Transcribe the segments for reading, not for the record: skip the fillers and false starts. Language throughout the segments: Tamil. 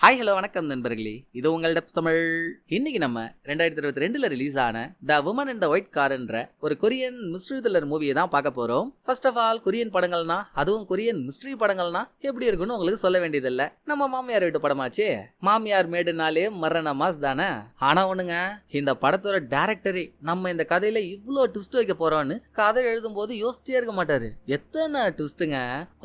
ஹாய் ஹலோ வணக்கம் நண்பர்களே, இது உங்கள் டப்ஸ் தமிழ். இன்னைக்கு நம்ம 2022 ரிலீஸ் ஆன த வுமன் இன் த ஒயிட் கார்ன்ற ஒரு கொரியன் மிஸ்ட்ரி த்ரில்லர் மூவியை தான் பார்க்க போறோம். ஃபர்ஸ்ட் ஆஃப் ஆல், கொரியன் படங்கள்னா, அதுவும் கொரியன் மிஸ்ட்ரி படங்கள்னா எப்படி இருக்குன்னு உங்களுக்கு சொல்ல வேண்டியதில்லை. நம்ம மாமியார் வீட்டு படமாச்சே, மாமியார் மேடுனாலே மரண மாஸ் தானே. ஆனா ஒண்ணுங்க, இந்த படத்தோட டைரக்டரே நம்ம இந்த கதையில இவ்வளோ ட்விஸ்ட் வைக்க போறோம்னு கதை எழுதும் போது யோசிச்சே இருக்க மாட்டாரு. எத்தனை ட்விஸ்ட்டுங்க,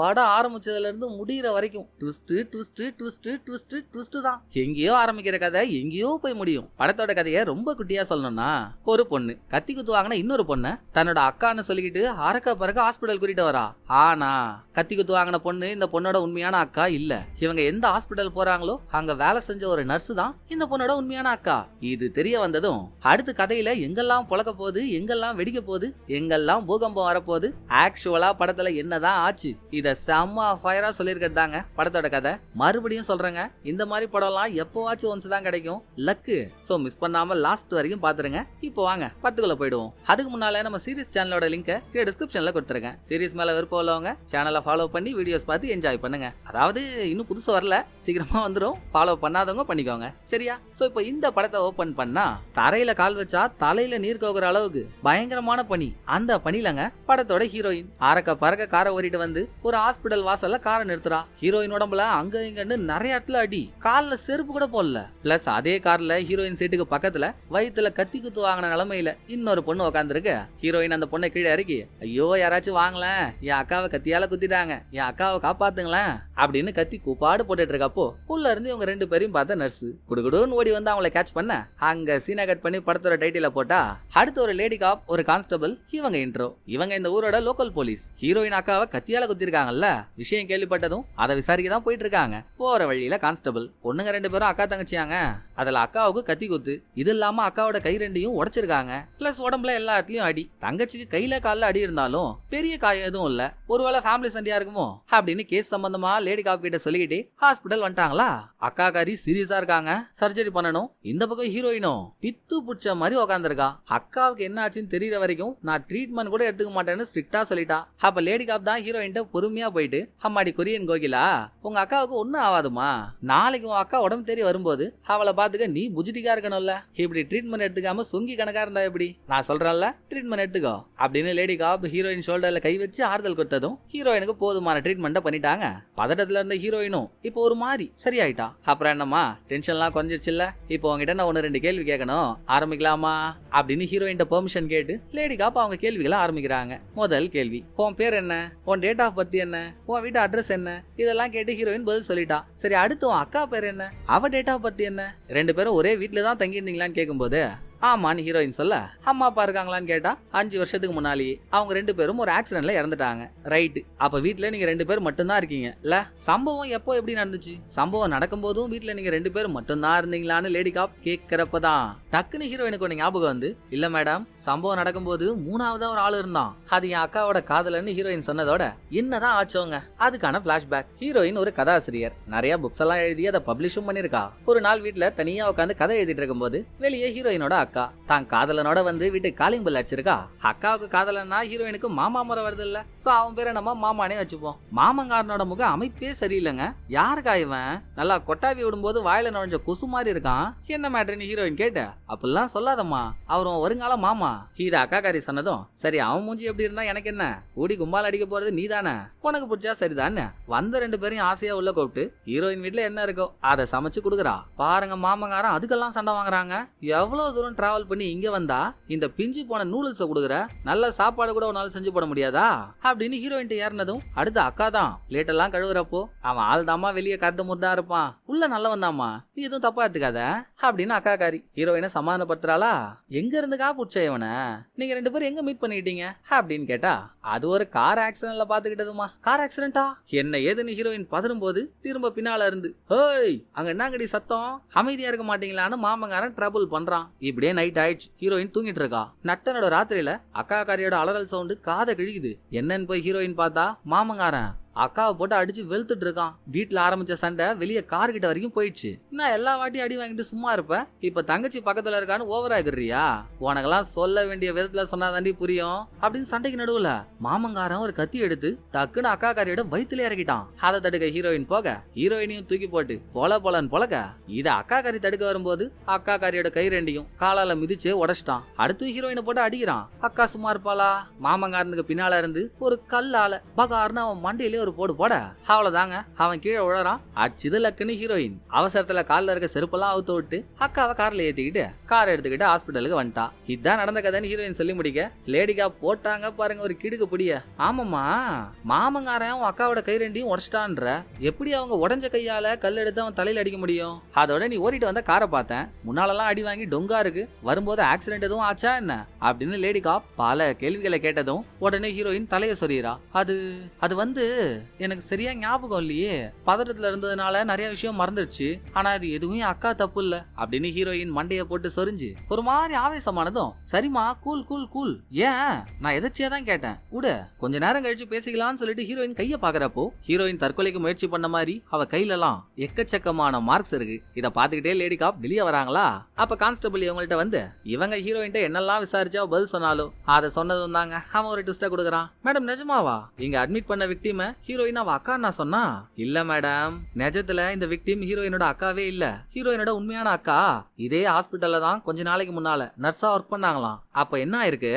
படம் ஆரம்பிச்சதுல இருந்து முடிகிற வரைக்கும் twist twist twist twist twist தான். எங்கேயோ ஆரம்பிக்கிற கதை எங்கேயோ போய் முடியும். படத்தோட கதையை ரொம்ப குட்டியா சொல்லணும்னா, ஒரு பொண்ணு கத்தி குத்து வாங்கின இன்னொரு பொண்ணு தன்னோட அக்கான்னு சொல்லிக்கிட்டு அரக்க பறக்க ஹாஸ்பிட்டல் கூட்டிட்டு வரா. ஆனா கத்தி குத்து வாங்கின பொண்ணு இந்த பொண்ணோட உண்மையான அக்கா இல்ல. இவங்க எந்த ஹாஸ்பிட்டல் போறாங்களோ அங்க வேலை செஞ்ச ஒரு நர்ஸ் தான் இந்த பொண்ணோட உண்மையான அக்கா. இது தெரிய வந்ததும் அடுத்து கதையில எங்கெல்லாம் பொழக்க போகுது, எங்கெல்லாம் வெடிக்க போகுது, எங்கெல்லாம் பூகம்பம் வரப்போகுது, ஆக்சுவலா படத்துல என்னதான் ஆச்சு, இத செம்ம ஃபயரா சொல்லியிருக்கிறது தாங்க படத்தோட கதை. மறுபடியும் சொல்றேங்க, இந்த மாதிரி படம்லாம் எப்போவாச்சும் ஒன்ஸ் தான் கிடைக்கும், லக்கு. சோ மிஸ் பண்ணாம லாஸ்ட் வரைக்கும் பாத்துருங்க. இப்போ வாங்க படத்துக்குள்ள போயிடுவோம். அதுக்கு முன்னால நம்ம சீரிஸ் சேனலோட லிங்கை கீழே டிஸ்கிரிப்ஷன்ல கொடுத்துருக்கேன். சீரிஸ் மேல விருப்பம் உள்ளவங்க சேனலை ஃபாலோ பண்ணி வீடியோஸ் பார்த்து என்ஜாய் பண்ணுங்க. அதாவது இன்னும் புதுசு வரல, சீக்கிரமா வந்துடும். ஃபாலோ பண்ணாதவங்க பண்ணிக்கோங்க, சரியா? சோ இப்போ இந்த படத்தை ஓபன் பண்ணா தரையில கால் வச்சா தலையில நீர் கோகுற அளவுக்கு பயங்கரமான பனி. அந்த பனிலங்க படத்தோட ஹீரோயின் அரக்க பறக்க காரை ஓடிட்டு வந்து ஒரு ஹாஸ்பிட்டல் வாசல்ல காரை நிறுத்துறா. ஹீரோயின் உடம்புல அங்க இங்கன்னு நிறைய இடத்துல அடி, கால்ல செருப்பு கூட போடல. பிளஸ் அதே கார்ல ஹீரோயின் சீட்டுக்கு பக்கத்துல வயித்துல கத்தி குத்து வாங்கின நிலைமையில இன்னொரு பொண்ணு உட்காந்துருக்கு. ஹீரோயின் அந்த பொண்ணை கீழே இறக்கி, ஐயோ யாராச்சும் வாங்கலேன், என் அக்காவை கத்தியால குத்திட்டாங்க, என் அக்காவை காப்பாத்துங்களேன் அப்படின்னு கத்தி கூப்பாடு போட்டுட்டு இருக்கப்போ உள்ள இருந்து இவங்க ரெண்டு பேரையும் பார்த்த நர்ஸ் குடுகுடுன்னு ஓடி வந்து அவங்களை கேட்ச் பண்ண அங்க சீனை கட் பண்ணி படத்தோட டைட்டில போட்டா அடுத்து ஒரு லேடி காப், ஒரு கான்ஸ்டபிள், இவங்க இன்ட்ரோ. இவங்க இந்த ஊரோட லோக்கல் போலீஸ். ஹீரோயின் அக்காவை கத்தியால குத்திருக்காங்கல்ல, விஷயம் கேள்விப்பட்டதும் அதை விசாரிக்க தான் போயிட்டு இருக்காங்க. போற வழியில கான்ஸ்டபிள், பொண்ணுங்க ரெண்டு பேரும் அக்கா தங்கச்சியாங்க, அதுல அக்காவுக்கு கத்தி குத்து, இது இல்லாம அக்காவோட கை ரெண்டையும் உடைச்சிருக்காங்க. பிளஸ் உடம்புல எல்லா இடத்துலயும் அடி. தங்கச்சிக்கு கையில கால்ல அடி இருந்தாலும் பெரிய காயம் எதுவும் இல்ல. ஒருவேளை ஃபேமிலி சண்டையா இருக்குமோ அப்படின்னு கேஸ் சம்பந்தமா லேடி காப் கிட்ட சொல்லிக்கிட்டு ஹாஸ்பிட்டல் வந்துட்டாங்களா. அக்கா காரி சீரியஸா இருக்காங்க, சர்ஜரி பண்ணணும். இந்த பக்கம் ஹீரோயினும் பித்து புடிச்ச மாதிரி உட்காந்துருக்கா. அக்காவுக்கு என்ன ஆச்சுன்னு தெரியற வரைக்கும் நான் ட்ரீட்மெண்ட் கூட எடுத்துக்க மாட்டேன்னு ஸ்ட்ரிக்டா சொல்லிட்டா. அப்ப லேடி காப் தான் ஹீரோயின் பொறுமையா போயிட்டு, அம்மாடி கொரியன் கோகிலா, உங்க அக்காவுக்கு ஒன்னும் ஆகாதுமா, நாளைக்கு உன் அக்கா உடம்பு தேறி வரும்போது அவளை பாத்துக்க நீ புஜிட்டிக்கா இருக்கணும்ல, இப்படி ட்ரீட்மெண்ட் எடுத்துக்காம சொங்கி கணக்கா இருந்தா எப்படி, நான் சொல்றேன்ல ட்ரீட்மெண்ட் எடுத்துக்கோ அப்படின்னு லேடி காப் ஹீரோயின் ஷோல்டர்ல கை வச்சு ஆறுதல் கொடுத்ததும் ஹீரோயினுக்கு போதுமான ட்ரீட்மெண்ட் பண்ணிட்டாங்க. பதட்டத்துல இருந்த ஹீரோயினும் இப்போ ஒரு மாதிரி சரியாயிட்டா. அப்புறம் என்னம்மா டென்ஷன்லாம் குறைஞ்சிருச்சுல்ல, இப்போ உங்ககிட்ட நான் 1-2 கேள்வி கேட்கணும், ஆரம்பிக்கலாமா அப்படின்னு ஹீரோயின் பெர்மிஷன் கேட்டு லேடி காப் அவங்க கேள்விகளை ஆரம்பிக்கிறாங்க. முதல் கேள்வி, உன் பேர் என்ன, உன் டேட் ஆஃப் பர்த் என்ன, உன் வீட்டு அட்ரஸ் என்ன, இதெல்லாம் கேட்டு ஹீரோயின் பதில் சொல்லிட்டா. சரி, அடுத்து உன் அக்கா பேர் என்ன, அவ டேட் ஆஃப் பர்த் என்ன, ரெண்டு பேரும் ஒரே வீட்டுல தான் தங்கி இருந்தீங்களான்னு கேட்கும்போது ஆமான்னு ஹீரோயின் சொல்ல, அம்மா அப்பா இருக்காங்களான்னு கேட்டா 5 வருஷத்துக்கு முன்னாடி அவங்க ரெண்டு பேரும் ஒரு ஆக்சிடென்ட்ல இறந்துட்டாங்க. ரைட்டு, அப்ப வீட்டுல நீங்க 2 பேர் மட்டும்தான் இருக்கீங்க இல்ல, சம்பவம் எப்போ எப்படி நடந்துச்சு, சம்பவம் நடக்கும் போதும் வீட்டுல நீங்க 2 பேர் மட்டும்தான் இருந்தீங்களான்னு லேடி காப் கேட்கிறப்பதான் டக்குன்னு ஹீரோயினுக்கு ஒண்ணு ஞாபகம் வந்து, இல்ல மேடம், சம்பவம் நடக்கும்போது 3ஆவதா ஒரு ஆள் இருந்தான், அது என் அக்காவோட காதலன்னு ஹீரோயின் சொன்னதோட என்னதான் ஆச்சோங்க. அதுக்கான பிளாஷ்பேக். ஹீரோயின் ஒரு கதாசிரியர், நிறைய புக்ஸ் எல்லாம் எழுதி அதை பப்ளிஷும் பண்ணிருக்கா. ஒரு நாள் வீட்டுல தனியா உட்காந்து கதை எழுதிட்டு இருக்கும்போது வெளியே ஹீரோயினோட அக்கா தான் காதலனோட வந்து வீட்டு காலிங் பெல் அடிச்சிருக்கா. அக்காவுக்கு காதலன்னா ஹீரோயினுக்கு மாமா முறை வருது இல்ல, சோ அவன் பேரை நம்ம மாமானே வச்சுப்போம். மாமங்காரனோட முக அமைப்பே சரியில்லைங்க. யாருக்கா இவன், நல்லா கொட்டாவி விடும்போது வாயில நுழைஞ்ச கொசு மாதிரி இருக்கான், என்ன மேட்டர்னு ஹீரோயின் கேட்ட, அப்படிலாம் சொல்லாதம்மா, அவரும் வருங்கால மாமா. இது அக்கா காரி சொன்னதும், சரி அவன் மூஞ்சி எப்படி இருந்தா எனக்கு என்ன, கூடி கும்பால் அடிக்க போறது நீ தானே, உனக்கு பிடிச்சா சரிதான்னு வந்த 2 பேரையும் ஆசையா உள்ள கூப்பிட்டு ஹீரோயின் வீட்டுல என்ன இருக்கோ அதை சமைச்சு கொடுக்குறா. பாருங்க மாமங்காரன் அதுக்கெல்லாம் சண்டை வாங்குறாங்க. எவ்வளவு தூரம் டிராவல் பண்ணி இங்க வந்தா இந்த பிஞ்சு போன நூடுல்ஸ கொடுக்குற, நல்ல சாப்பாடு கூட உன்னால செஞ்சு போட முடியாதா அப்படின்னு ஹீரோயின் ஏறினதும் அடுத்து அக்கா தான் பிளேட் எல்லாம் கழுவுறப்போ, அவன் ஆள் தாமா வெளியே கருத்து முர்தா இருப்பான், உள்ள நல்ல வந்தாமா, நீ எதுவும் தப்பா எடுத்துக்காத அப்படின்னு அக்கா காரி ஹீரோயினை சமாதானப்படுத்துறாளா. எங்க இருந்துக்கா புடிச்ச இவனை, நீங்க 2 பேரும் எங்க மீட் பண்ணிட்டீங்க அப்படின்னு கேட்டா, அது ஒரு கார் ஆக்சிடென்ட்ல பாத்துக்கிட்டதுமா. கார் ஆக்சிடென்டா, என்ன ஏதுன்னு ஹீரோயின் பதறும் போது திரும்ப பின்னால இருந்து, ஹேய் அங்க என்னங்கடி சத்தம், அமைதியா இருக்க மாட்டீங்களான்னு மாமங்காரன் ட்ரபிள் பண்றான். இப்படியே நைட் ஆயிடுச்சு, ஹீரோயின் தூங்கிட்டு இருக்கா. நட்டனோட ராத்திரியில அக்கா காரியோட அலறல் சவுண்டு காதை கிழிக்குது. என்னன்னு போய் ஹீரோயின் பார்த்தா மாமங்காரன் அக்காவை போட்டு அடிச்சு வெளுத்துட்டு இருக்கான். வீட்டுல ஆரம்பிச்ச சண்டை வெளியே கார் கிட்ட வரைக்கும் போயிடுச்சு. நான் எல்லா வாட்டியும் அடி வாங்கிட்டு சும்மா இருப்ப, இப்ப தங்கச்சி பக்கத்துல இருக்கான்னு ஓவர் ஆகிடுறியா? உனக்கெல்லாம் சொல்ல வேண்டிய விதத்துல சொன்னாதாண்டி புரியும் அப்படின்னு சண்டைக்கு நடுவுல மாமங்காரன் ஒரு கத்தி எடுத்து டக்குன்னு அக்கா காரியோட வயித்துல இறக்கிட்டான். அதை தடுக்க ஹீரோயின் போக ஹீரோயினையும் தூக்கி போட்டு போலன்னு பொழக்க இத அக்கா காரி தடுக்க வரும்போது அக்கா காரியோட கை ரெண்டையும் காலால மிதிச்சு உடைச்சிட்டான். அடுத்து ஹீரோயினை போட்டு அடிக்கிறான். அக்கா சும்மா இருப்பாளா? மாமங்காரனுக்கு பின்னால இருந்து ஒரு கல்லால பகார்னு அவன் மண்டையிலே ஒரு போடு போட அவ்வளவுதாங்க, அவன் கீழே உழறான். அடிச்சுது லக்குன்னு ஹீரோயின் அவசரத்துல காலில் இருக்க செருப்பெல்லாம் அவுத்து விட்டு அக்காவை கார்ல ஏத்திக்கிட்டு காரை எடுத்துக்கிட்டு ஹாஸ்பிட்டலுக்கு வந்துட்டா. இதான் நடந்த கதைன்னு ஹீரோயின் சொல்லி முடிக்க லேடிகா போட்டாங்க பாருங்க ஒரு கிடுக்கு புடிய. ஆமாமா, மாமங்காரன் அக்காவோட கை ரெண்டையும் உடச்சிட்டான்ற, எப்படி அவங்க உடஞ்ச கையால கல் எடுத்து அவன் தலையில அடிக்க முடியும்? அதோட நீ ஓடிட்டு வந்த காரை பார்த்தேன், முன்னாலெல்லாம் அடி வாங்கி டொங்கா இருக்கு, வரும்போது ஆக்சிடென்ட் எதுவும் ஆச்சா என்ன அப்படின்னு லேடிகா பல கேள்விகளை கேட்டதும் உடனே ஹீரோயின் தலைய சொறியறா. அது வந்து எனக்கு சரியா ஞாபகம் இல்லையே, பதட்டத்துல இருந்ததுனால நிறைய விஷயம் மறந்துடுச்சு, ஆனா இது எதுவும் அக்கா தப்பு இல்ல அப்படின்னு ஹீரோயின் மண்டைய போட்டு சொரிஞ்சு ஒரு மாதிரி ஆவேசமானதும் சரிமா கூல் கூல் கூல், ஏன் நான் எதிர்ச்சியா தான் கேட்டேன், கூட கொஞ்ச நேரம் கழிச்சு பேசிக்கலாம்னு சொல்லிட்டு ஹீரோயின் கைய பாக்குறப்போ ஹீரோயின் தற்கொலைக்கு முயற்சி பண்ண மாதிரி அவ கையில எல்லாம் எக்கச்சக்கமான மார்க்ஸ் இருக்கு. இத பாத்துக்கிட்டே லேடி காப் வெளியே வராங்களா? அப்ப கான்ஸ்டபிள் இவங்கள்ட்ட வந்து இவங்க ஹீரோயின்ட்ட என்னெல்லாம் விசாரிச்சா பதில் சொன்னாலும் அதை சொன்னதும் தாங்க அவன் ஒரு ட்விஸ்ட கொடுக்குறான். மேடம் நிஜமாவா இங்க அட்மிட் பண்ண விக்டிம் ஹீரோயின் அவ அக்கா நான் சொன்னா? இல்ல மேடம், நிஜத்துல இந்த விக்டிம் ஹீரோயினோட அக்காவே இல்ல, ஹீரோயினோட உண்மையான அக்கா இதே ஹாஸ்பிட்டல்ல தான் கொஞ்ச நாளைக்கு முன்னால நர்ஸா ஒர்க் பண்ணாங்களாம். அப்ப என்ன ஆயிருக்கு,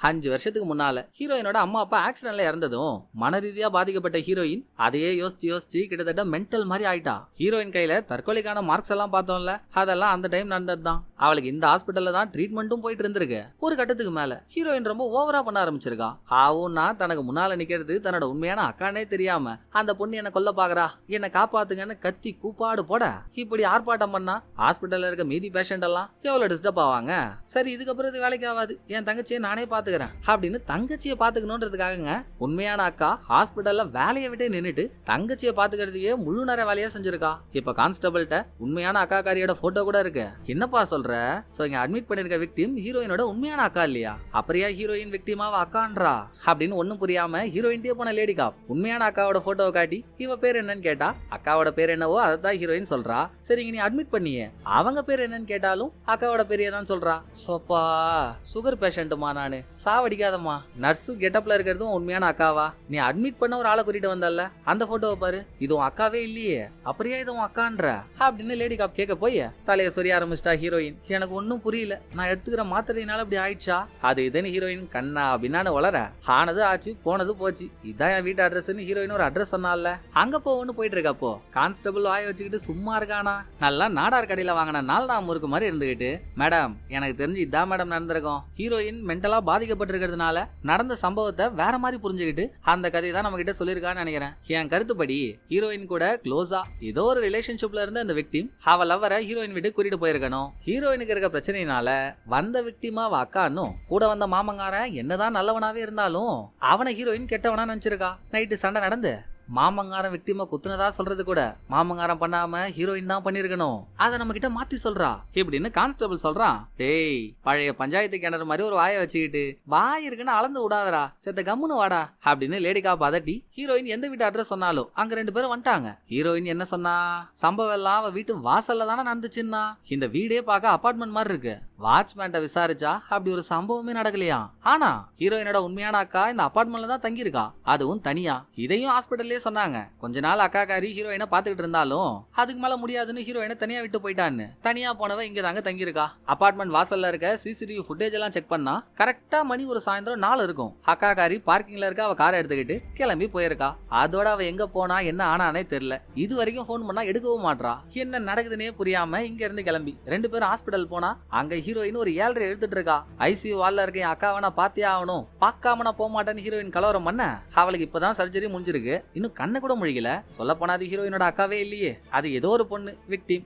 5 வருஷத்துக்கு முன்னால ஹீரோயினோட அம்மா அப்பா ஆக்சிடென்ட்ல இறந்ததும் மன ரீதியா பாதிக்கப்பட்ட ஹீரோயின் அதையே யோசிச்சு கிட்டத்தட்ட மென்டல் மாதிரி ஆயிட்டா. ஹீரோயின் கையில தற்கொலைக்கான மார்க்ஸ் எல்லாம் பார்த்தோம்ல, அதெல்லாம் அந்த டைம் நடந்ததுதான். அவளுக்கு இந்த ஹாஸ்பிட்டல்ல தான் ட்ரீட்மெண்ட்டும் போயிட்டு இருந்திருக்கு. ஒரு கட்டத்துக்கு மேல ஹீரோயின் ரொம்ப ஓவரா பண்ண ஆரம்பிச்சிருக்கா. ஆவுன்னா தனக்கு முன்னால நிக்கிறது தன்னோட உண்மையான அக்கானே தெரியாம அந்த பொண்ணு என்ன கொல்ல பாக்குறா, என்ன காப்பாத்துங்கன்னு கத்தி கூப்பாடு போட இப்படி ஆர்ப்பாட்டம் பண்ணா ஹாஸ்பிட்டல்ல இருக்க மீதி பேஷண்ட் எல்லாம் எவ்வளவு டிஸ்டர்ப் ஆவாங்க. சரி இதுக்கப்புறம் இது வேலைக்கு ஆகாது, என் தங்கச்சியை நானே பாத்துக்கிறேன் அப்படின்னு தங்கச்சியை பாத்துக்கணும்ன்றதுக்காகங்க உண்மையான அக்கா ஹாஸ்பிட்டல்ல வேலையை விட்டு நின்னுட்டு தங்கச்சியை பாத்துக்கிறதுக்கே முழு நேர வேலையா செஞ்சிருக்கா. இப்ப கான்ஸ்டபிள்கிட்ட உண்மையான அக்கா காரியோட போட்டோ கூட இருக்கு. என்னப்பா சொல்ற? சோ இங்க அட்மிட் பண்ணிருக்க விக்டிம் ஹீரோயினோட உண்மையான அக்கா இல்லையா? அப்படியா ஹீரோயின் விக்டிமாவ அக்கான்றா அப்படின்னு ஒண்ணும் புரியாம ஹீரோயின்டே போன லேடி காப் உண்மையான அக்காவோட போட்டோவை காட்டி இவ பேர் என்னன்னு கேட்டா அக்காவோட பேர் என்னவோ அதான் ஹீரோயின் சொல்றா. சரிங்க நீ அட்மிட் பண்ணியே, அவங்க பேர் என்னன்னு கேட்டாலும் அக்காவோட பேரையே தான் சொல்றா. சோப்பா சுகர் பேஷண்ட்டுமா நானு, சாவடிக்காதம்மா, நர்ஸு கெட்டப்ல இருக்கிறதும் உண்மையான அக்காவா? நீ அட்மிட் பண்ண ஒரு ஆளை கூட்டிட்டு வந்தல்ல, அந்த போட்டோவை பாரு, இதுவும் அக்காவே இல்லையே, அப்படியே இதுவும் அக்கான்ற அப்படின்னு லேடி காப் கேட்க போய் தலையை சொரிய ஆரம்பிச்சிட்டா ஹீரோயின். எனக்கு ஒன்னும் புரியல, நான் எடுத்துக்கிற மாத்திரையினால அப்படி ஆயிடுச்சா அது இதுன்னு ஹீரோயின் கண்ணா அப்படின்னு வளர ஆனது ஆச்சு போனது போச்சு, இதான் என் வீட்டு அட்ரஸ்ன்னு ஹீரோயின் ஒரு அட்ரஸ் சொன்னால அங்க போன்னு போயிட்டு இருக்கப்போ கான்ஸ்டபிள் வாய வச்சுக்கிட்டு சும்மா இருக்கானா. நல்லா நாடார் கடையில வாங்கின 4 முறுக்கு மாதிரி இருந்துகிட்டு, மேடம் எனக்கு தெரிஞ்சு இதான் மேடம் நடந்திருக்கும், ஹீரோயின் மென்டலா பாதிக்கப்பட்டிருக்கிறதுனால நடந்த சம்பவத்தை வேற மாதிரி புரிஞ்சுக்கிட்டு அந்த கதையை தான் நம்ம கிட்ட சொல்லியிருக்கான்னு நினைக்கிறேன். என் கருத்துப்படி ஹீரோயின் கூட க்ளோஸா ஏதோ ஒரு ரிலேஷன்ஷிப்ல இருந்த அந்த விக்டிம் அவ லவ்வரை ஹீரோயின் விட்டு கூட்டிட்டு போயிருக்கணும். ஹீரோயினுக்கு இருக்க பிரச்சனையினால வந்த விக்டிமா அக்கானும் கூட வந்த மாமங்காரன் என்னதான் நல்லவனாவே இருந்தாலும் அவனை ஹீரோயின் கெட்டவனா நினைச்சிருக்கா. நைட்டு சண்டை நடந்து மாமங்காரன் விக்டிமா குத்துனதா சொல்றது கூட மாமங்காரன் பண்ணாம ஹீரோயின் தான் பண்ணிருக்கணும், அதை நம்ம கிட்ட மாத்தி சொல்றா இப்படின்னு கான்ஸ்டபிள் சொல்றான். டேய் பழைய பஞ்சாயத்து கிணறு மாதிரி ஒரு வாயை வச்சுக்கிட்டு வாய் இருக்குன்னு அளந்து விடாதரா, செத்த கம்முன்னு வாடா அப்படின்னு லேடிகா பதட்டி ஹீரோயின் எந்த வீட்டு அட்ரஸ் சொன்னாலும் அங்க 2 பேரும் வந்துட்டாங்க. ஹீரோயின் என்ன சொன்னா, சம்பவம் எல்லாம் அவ வீட்டு வாசல்ல தானே நடந்துச்சுன்னா, இந்த வீடே பார்க்க அபார்ட்மெண்ட் மாதிரி இருக்கு, வாட்ச்மேன்ட்ட விசாரிச்சா அப்படி ஒரு சம்பவமே நடக்கலையா, ஆனா ஹீரோயினோட உண்மையான அக்கா இந்த அபார்ட்மெண்ட்ல தான் தங்கியிருக்கா, அதுவும் தனியா. இதையும் ஹாஸ்பிட்டல்லே சொன்னாங்க. கொஞ்ச நாள் அக்கா காரி ஹீரோயினை பாத்துக்கிட்டு இருந்தாலும் அதுக்கு மேல முடியாதுன்னு ஹீரோயினை தனியா விட்டு போயிட்டான்னு தனியா போனவ இங்க தாங்க தங்கியிருக்கா. அபார்ட்மெண்ட் வாசல்ல இருக்க சிசிடிவி ஃபுட்டேஜ் எல்லாம் செக் பண்ணா கரெக்டா மணி ஒரு சாயந்தரம் 4 இருக்கும். அக்கா காரி பார்க்கிங்ல இருக்க அவ காரை எடுத்துக்கிட்டு கிளம்பி போயிருக்கா. அதோட அவ எங்க போனா என்ன ஆனானே தெரியல. இது வரைக்கும் போன் பண்ணா எடுக்கவும் மாட்றா. என்ன நடக்குதுன்னே புரியாம இங்க இருந்து கிளம்பி 2 பேரும் ஹாஸ்பிட்டல் போனா அங்க ஹீரோயின் ஒரு 7:30 எடுத்துட்டு இருக்கா. ஐசியூ வால்ல இருக்க அக்காவை நான் பாத்தியே ஆகணும், பார்க்காம நான் போக மாட்டேன்னு ஹீரோயின் கலவரம் பண்ண அவளுக்கு இப்பதான் சர்ஜரி முடிஞ்சிருக்கு, இன்னும் கண்ணு கூட முழிக்கல. சொல்ல போனா அது ஹீரோயினோட அக்காவே இல்லையே, அது ஏதோ ஒரு பொண்ணு விக்டிம்.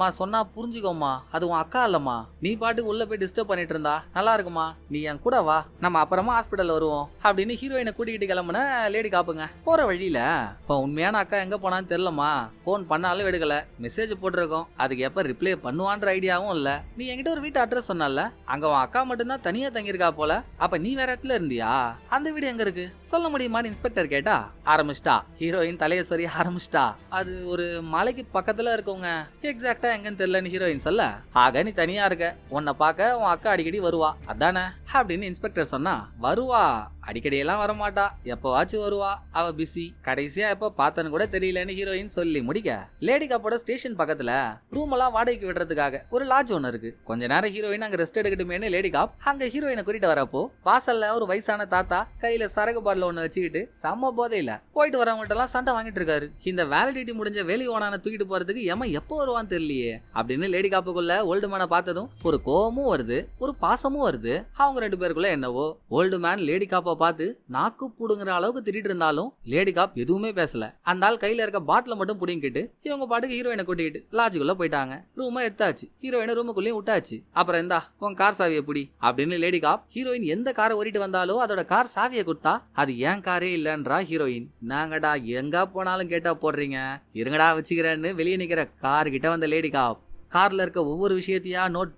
மா சொன்னா புரிஞ்சுக்கோமா, அது உன் அக்கா இல்லம்மா, நீ பாட்டுக்கு உள்ள போய் டிஸ்டர்ப் பண்ணிட்டு இருந்தா நல்லா இருக்குமா, நீ என் கூட வா, நம்ம அப்புறமா ஹாஸ்பிட்டல் வருவோம் அப்படின்னு ஹீரோயினை கூட்டிகிட்டு கிளம்புன லேடி காப்புங்க. போற வழியில இப்போ உண்மையான அக்கா எங்க போனான்னு தெரியலமா, போன் பண்ணாலும் எடுக்கல, மெசேஜ் போட்டிருக்கோம், அதுக்கு எப்ப ரிப்ளை பண்ணுவான்ற ஐடியாவும் இல்ல. நீ என்கிட்ட ஒரு வீட்டு அட்ரஸ் சொன்னல, அங்க உன் அக்கா மட்டும்தான் தனியா தங்கியிருக்கா போல, அப்ப நீ வேற இடத்துல இருந்தியா, அந்த வீடு எங்க இருக்கு சொல்ல முடியுமான்னு இன்ஸ்பெக்டர் கேட்டா ஆரம்பிச்சிட்டா. ஹீரோயின் தலைய சொரிய ஆரம்பிச்சிட்டா. அது ஒரு மலைக்கு பக்கத்துல இருக்கவங்க, எக்ஸாக்டா எங்கன்னு தெரியலன்னு ஹீரோயின் சொல்ல, ஆக நீ தனியா இருக்க, உன்னை பார்க்க உன் அக்கா அடிக்கடி வருவா அதானே அப்படின்னு இன்ஸ்பெக்டர் சொன்னா. வருவா, அடிக்கடி எல்லாம் வரமாட்டா, எப்பவாச்சும் வருவா, அவ பிஸி, கடைசியா எப்ப பார்த்தன்னு கூட தெரியலன்னு ஹீரோயின் சொல்லி முடிக்க, லேடி காப்போட ஸ்டேஷன் பக்கத்துல ரூம் எல்லாம் வாடகைக்கு விடுறதுக்காக ஒரு லாட்ஜ் ஒன்னு இருக்கு. கொஞ்ச நேரம் ஹீரோயின் அங்க ரெஸ்ட் எடுக்கட்டுமேனு லேடி காப் அங்க ஹீரோயினை கூட்டிட்டு வரப்போ வாசல்ல ஒரு வயசான தாத்தா கையில சரக்கு பாட்டில் ஒண்ணு வச்சுக்கிட்டு செம்ம போதையில போயிட்டு வரவங்கள்ட்ட எல்லாம் சண்டை வாங்கிட்டு இருக்காரு. இந்த வேலிடிட்டி முடிஞ்ச வேலி ஓனான தூக்கிட்டு போறதுக்கு ஏமா எப்போ வருவான்னு தெரியலையே அப்படின்னு லேடி காப்புக்குள்ள ஓல்டு மேனை பார்த்ததும் ஒரு கோவமும் வருது, ஒரு பாசமும் வருது. அவங்க ரெண்டு பேருக்குள்ள என்னவோ ஓல்டு மேன் லேடி காப்பை பார்த்து நாக்கு புடுங்குற அளவுக்கு திட்டிட்டு இருந்தாலும் லேடி காப் எதுவுமே பேசல. அந்த ஆள் கையில இருக்க பாட்டில மட்டும் புடிங்கிட்டு இவங்க பாட்டுக்கு ஹீரோயினை கூட்டிட்டு லாட்ஜுக்குள்ள போயிட்டாங்க. ரூமை எடுத்தாச்சு, ஹீரோயினை ரூமுக்குள்ளேயும் விட்டாச்சு. அப்புறம் இந்தா உன் கார் சாவியை புடி அப்படின்னு லேடி காப் ஹீரோயின் எந்த காரை ஓட்டிட்டு வந்தாலும் அதோட கார் சாவியை கொடுத்தா அது ஏன் காரே இல்லன்றா ஹீரோயின். நாங்கடா எங்க போனாலும் கேட்டா போடுறீங்க, இருங்கடா வச்சுக்கிறேன்னு வெளியே நிக்கிற கார் கிட்ட வந்த லேடி காப் கார்ல இருக்க ஒவ்வொரு விஷயத்தையா நோட்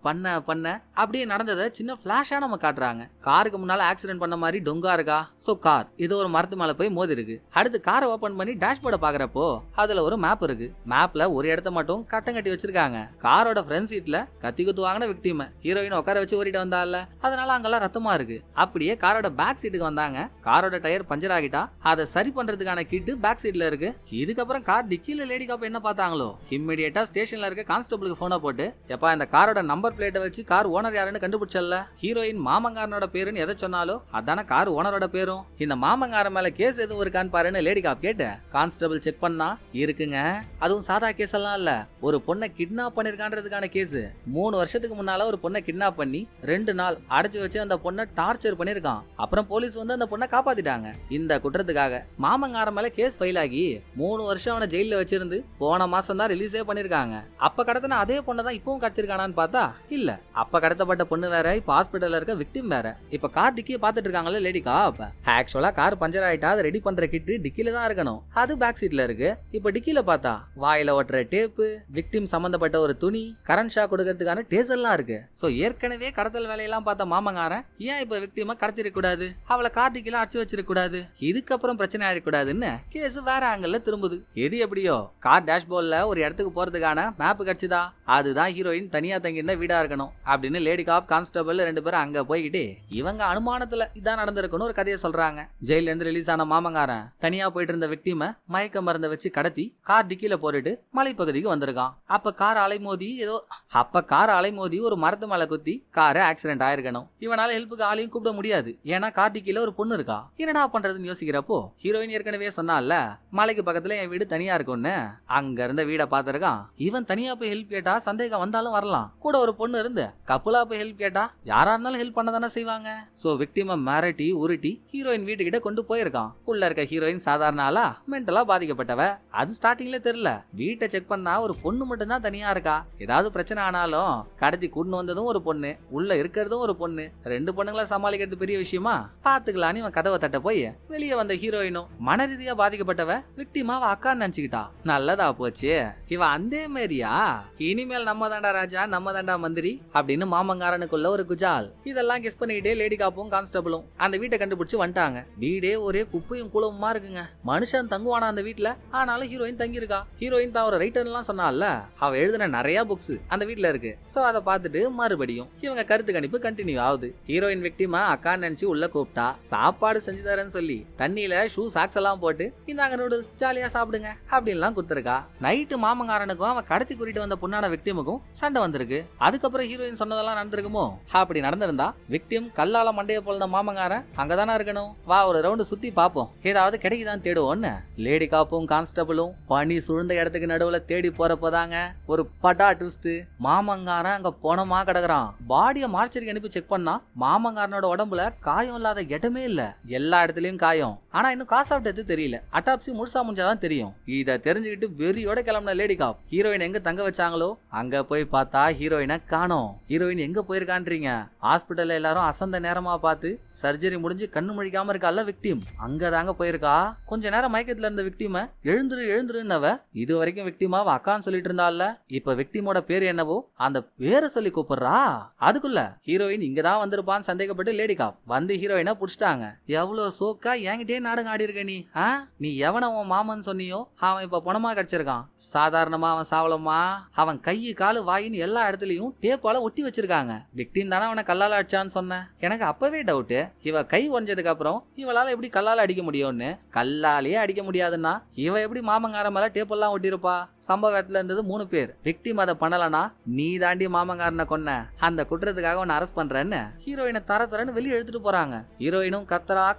பண்ண அப்படியே நடந்ததை சின்ன பிளாஷா நம்ம காட்டுறாங்க. காருக்கு முன்னால ஆக்சிடென்ட் பண்ண மாதிரி டொங்கா இருக்கா. சோ கார் இது ஒரு மரத்து மேல போய் மோதி இருக்கு. அடுத்து காரை ஓபன் பண்ணி டேஷ்போர்டை பாக்குறப்போ அதுல ஒரு மேப் இருக்கு. மேப்ல ஒரு இடத்த மட்டும் கட்டம் கட்டி வச்சிருக்காங்க. காரோட ஃப்ரண்ட் சீட்ல கத்தி குத்து வாங்கின விக்டிம் ஹீரோயின் உட்கார வச்சு ஓடிட்டு வந்தால, அதனால அங்கெல்லாம் ரத்தமா இருக்கு. அப்படியே காரோட பேக் சீட்டுக்கு வந்தாங்க. காரோட டயர் பஞ்சர் ஆகிட்டா அதை சரி பண்றதுக்கான கிட்டு பேக் சீட்ல இருக்கு. இதுக்கப்புறம் கார் டிக்கில லேடி காப் என்ன பார்த்தாங்களோ இம்மிடியேட்டா ஸ்டேஷன்ல இருக்க கான்ஸ்டபிளுக்கு போனை போட்டு, எப்பா இந்த காரோட நம்பர் பிளேட்டை வச்சு கார் ஓனர் யாருன்னு கண்டுபிடிச்சல. ஹீரோயின் மாமங்காரனோட பேருன்னு எதை சொன்னாலோ அதான கார் ஓனரோட பேரும். இந்த மாமங்காரன் மேல கேஸ் எதுவும் இருக்கான்னு பாருன்னு லேடி காப் கேட்டு கான்ஸ்டபிள் செக் பண்ணா, இருக்குங்க, அதுவும் சாதா கேஸ் எல்லாம் இல்ல, ஒரு பொண்ணை கிட்னாப் பண்ணிருக்கான்றதுக்கான கேஸ். 3 வருஷத்துக்கு முன்னால ஒரு பொண்ணை கிட்னாப் பண்ணி 2 நாள் அடைச்சு வச்சு அந்த பொண்ணை டார்ச்சர் பண்ணிருக்கான். அப்புறம் போலீஸ் வந்து அந்த பொண்ணை காப்பாத்திட்டாங்க. இந்த குற்றத்துக்காக மாமங்காரன் மேல கேஸ் ஃபைல் ஆகி 3 வருஷம் அவனை ஜெயில வச்சிருந்து போன மாசம் தான் ரிலீஸே பண்ணிருக்காங்க. அப்ப கடத்தின அதே பொண்ணை தான் இப்பவும் கடத்திருக்கானான்னு பார்த்தா இல்ல, அப்ப கடத்தப்பட்ட பொண்ணு வேற, இப்ப ஹாஸ்பிட்டல்ல இருக்க விக்டிம் வேற. இப்ப கார் டிக்கியை பாத்துட்டு இருக்காங்கல்ல லேடி காப். ஆக்சுவலா கார் பஞ்சர் ஆயிட்டா அதை ரெடி பண்ற கிட்டு டிக்கில தான் இருக்கணும், அது பேக் சீட்ல இருக்கு. இப்ப டிக்கில பார்த்தா வாயில ஒட்டுற டேப்பு, விக்டிம் சம்பந்தப்பட்ட ஒரு துணி, கரண்ட் ஷாக் கொடுக்கறதுக்கான டேசர்லாம் இருக்கு. சோ ஏற்கனவே கடத்தல் வேலையெல்லாம் பார்த்த மாமங்காரன் ஏன் இப்ப விக்டிமா கடத்திருக்க கூடாது, அவளை கார் டிக்கில அடிச்சு வச்சிருக்க கூடாது, இதுக்கப்புறம் பிரச்சனை ஆயிடக்கூடாதுன்னு கேஸ் வேற ஆங்கிள் திரும்புது. எது எப்படியோ கார் டேஷ்போர்ட்ல ஒரு இடத்துக்கு போறதுக்கான மேப் கிடைச்சுதா, அதுதான் ஹீரோயின் தனியா தங்கியிருந்த வீடா இருக்கணும் அப்படின்னு லேடி காப் கான்ஸ்டபிள் 2 பேரும் அங்க போய்கிட்டு இவங்க அனுமானத்துல இதான் நடந்திருக்குன்னு ஒரு கதையை சொல்றாங்க. ஜெயில இருந்து ரிலீஸ் ஆன மாமங்காரன் தனியா போயிட்டு இருந்த விக்டிம மயக்க மருந்த வச்சு கடத்தி கார் டிக்கில போட்டுட்டு மலைப்பகுதிக்கு வந்திருக்கான். அப்ப கார் அலைமோதி ஒரு மரத்து மேல குத்தி கார் ஆக்சிடென்ட் ஆயிருக்கணும். இவனால ஹெல்ப்புக்கு ஆளையும் கூப்பிட முடியாது, ஏன்னா கார் டிக்கில ஒரு பொண்ணு இருக்கா. என்னடா பண்றதுன்னு யோசிக்கிறப்போ ஹீரோயின் ஏற்கனவே சொன்னால மலைக்கு பக்கத்துல என் வீடு தனியா இருக்கும்னு, அங்க இருந்த வீட பாத்திருக்கான். இவன் தனியா போய் ஹெல்ப் கேட்டா சந்தேகம் வந்தாலும் வரலாம், கூட ஒரு பொண்ணு இருந்து கப்புலா போய் ஹெல்ப் கேட்டா யாரா இருந்தாலும் ஹெல்ப் பண்ண தானே செய்வாங்க. சோ விக்டிம மிரட்டி உருட்டி ஹீரோயின் வீட்டுக்கிட்ட கொண்டு போயிருக்கான். உள்ள இருக்க ஹீரோயின் சாதாரண ஆளா மென்டலா பாதிக்கப்பட்டவ, அது ஸ்டார்டிங்ல தெரியல. வீட்டை செக் பண்ணா ஒரு பொண்ணு மட்டும் தான் தனியா இருக்கா. ஏதாவது பிரச்சனை ஆனாலும் கடத்தி கூண்டு வந்ததும் ஒரு பொண்ணு, உள்ள இருக்கிறதும் ஒரு பொண்ணு, 2 பொண்ணுங்களை சமாளிக்கிறது பெரிய விஷயமா, பாத்துக்கலான்னு இவன் கதவை தட்ட போய் வெளியே வந்த ஹீரோயினும் மன ரீதியா பாதிக்கப்பட்டவ விக்டிமாவ அக்கான்னு நினைச்சுக்கிட்டா. நல்லதா போச்சு, இவன் அந்த மாதிரியா இனிமேல் நம்ம தாண்டா ராஜா, நம்ம தாண்டா மந்திரி அப்படின்னு மாமங்காரனுக்குள்ள ஒரு குஜால். இதெல்லாம் கெஸ் பண்ணிக்கிட்டே லேடி காப்பும் கான்ஸ்டபிளும் அந்த வீட்டை கண்டுபிடிச்சு வந்துட்டாங்க. வீடே ஒரே குப்பையும் குளமுமா இருக்குங்க. மனுஷன் தங்குவானா அந்த வீட்டுல, ஆனாலும் ஹீரோயின் தங்கியிருக்கா. ஹீரோயின் தான் ஒரு ரைட்டர்லாம் சொன்னால, அவ எழுதின நிறைய புக்ஸ் அந்த வீட்டுல இருக்கு. சோ அதை பார்த்துட்டு மறுபடியும் இவங்க கருத்து கணிப்பு கண்டினியூ ஆகுது. ஹீரோயின் விக்டிமா அக்கான்னு நினைச்சு உள்ள கூப்பிட்டா சாப்பாடு செஞ்சு தரேன்னு சொல்லி தண்ணியில ஷூ சாக்ஸ் எல்லாம் போட்டு இந்தாங்க நூடுல்ஸ் ஜாலியா சாப்பிடுங்க அப்படின்லாம் கொடுத்துருக்கா. நைட்டு மாமங்காரனுக்கும் அவன் கடத்தி கூட்டிட்டு வந்த பொண்ணான விக்டிமுக்கும் சண்டை வந்திருக்கு. அதுக்கப்புறம் ஹீரோயின் சொன்னதெல்லாம் நடந்திருக்குமோ? அப்படி நடந்திருந்தா விக்டிம் கல்லால மண்டைய போல மாமங்காரன் அங்கதானா இருக்கணும். வா ஒரு ரவுண்டு சுத்தி பாப்போம், ஏதாவது கிடைக்குதான் தேடுவோன்னு லேடி காப்பும் கான்ஸ்டபிளும் பனி சுழ்ந்த இடத்துக்கு நடுவுல தேடி போறப்பதாங்க ஒரு பட்டா ட்விஸ்ட். மாமங்காரன் அங்க போனமா கிடக்குறான். பாடிய மார்ச்சரிக்கு அனுப்பி செக் பண்ணா மாமங்காரனோட உடம்புல காயம் இல்லாத இடமே இல்ல, எல்லா இடத்துலயும் காயம். ஆனா இன்னும் காசு ஆஃப் டெத் தெரியல, அட்டாப்சி முழுசா முடிஞ்சாதான் தெரியும். இத தெரிஞ்சுக்கிட்டு வெறியோட கிளம்பின லேடி காப் ஹீரோயின் எங்க தங்க வச்சாங்களோ அங்க போய் பார்த்தா ஹீரோயினை காணோம். ஹீரோயின் எங்க போயிருக்கான்றீங்க? ஹாஸ்பிட்டல்ல எல்லாரும் அசந்த நேரமா பார்த்து சர்ஜரி முடிஞ்சு கண்ணு முழிக்காம இருக்கால விக்டிம், அங்கதாங்க போயிருக்கா. கொஞ்ச நேரம் மயக்கத்துல இருந்த விக்டிம எழுந்துருன்னவ இது வரைக்கும் விக்டிமாவ அக்கான்னு சொல்லிட்டு இருந்தால, இப்ப விக்டிமோட பேர் என்னவோ அந்த பேரை சொல்லி கூப்பிடுறா. அதுக்குள்ள ஹீரோயின் இங்கதான் வந்திருப்பான்னு சந்தேகப்பட்டு லேடி காப் வந்து ஹீரோயினை புடிச்சிட்டாங்க. எவ்வளவு சோக்கா என்கிட்டே நாடகம் ஆடி இருக்க நீ எவன உன் மாமன் சொன்னியோ அவன் இப்ப பணமா கிடைச்சிருக்கான். சாதாரணமா அவன் சாவலமா, அவன் கையு காலு வாயின்னு எல்லா இடத்துலயும் டேப்பால ஒட்டி வச்சிருக்காங்க. விக்டிம் தானே அவனை கல்லால அடிச்சான்னு சொன்ன. எனக்கு அப்பவே டவுட், இவ கை உடைஞ்சதுக்கு அப்புறம் இவளால எப்படி கல்லால அடிக்க முடியும்னு. கல்லாலேயே அடிக்க முடியாதுன்னா இவ எப்படி மாமங்கார மேல டேப்பெல்லாம் ஒட்டிருப்பா? சம்பவ இடத்துல இருந்தது 3 பேர். விக்டிம் அதை பண்ணலனா நீ தாண்டி மாமங்காரனை கொன்ன, அந்த குற்றத்துக்காக உன்னை அரெஸ்ட் பண்றேன்னு ஹீரோயினை தரன்னு வெளியே எடுத்துட்டு போறாங்க. ஹீரோயினும்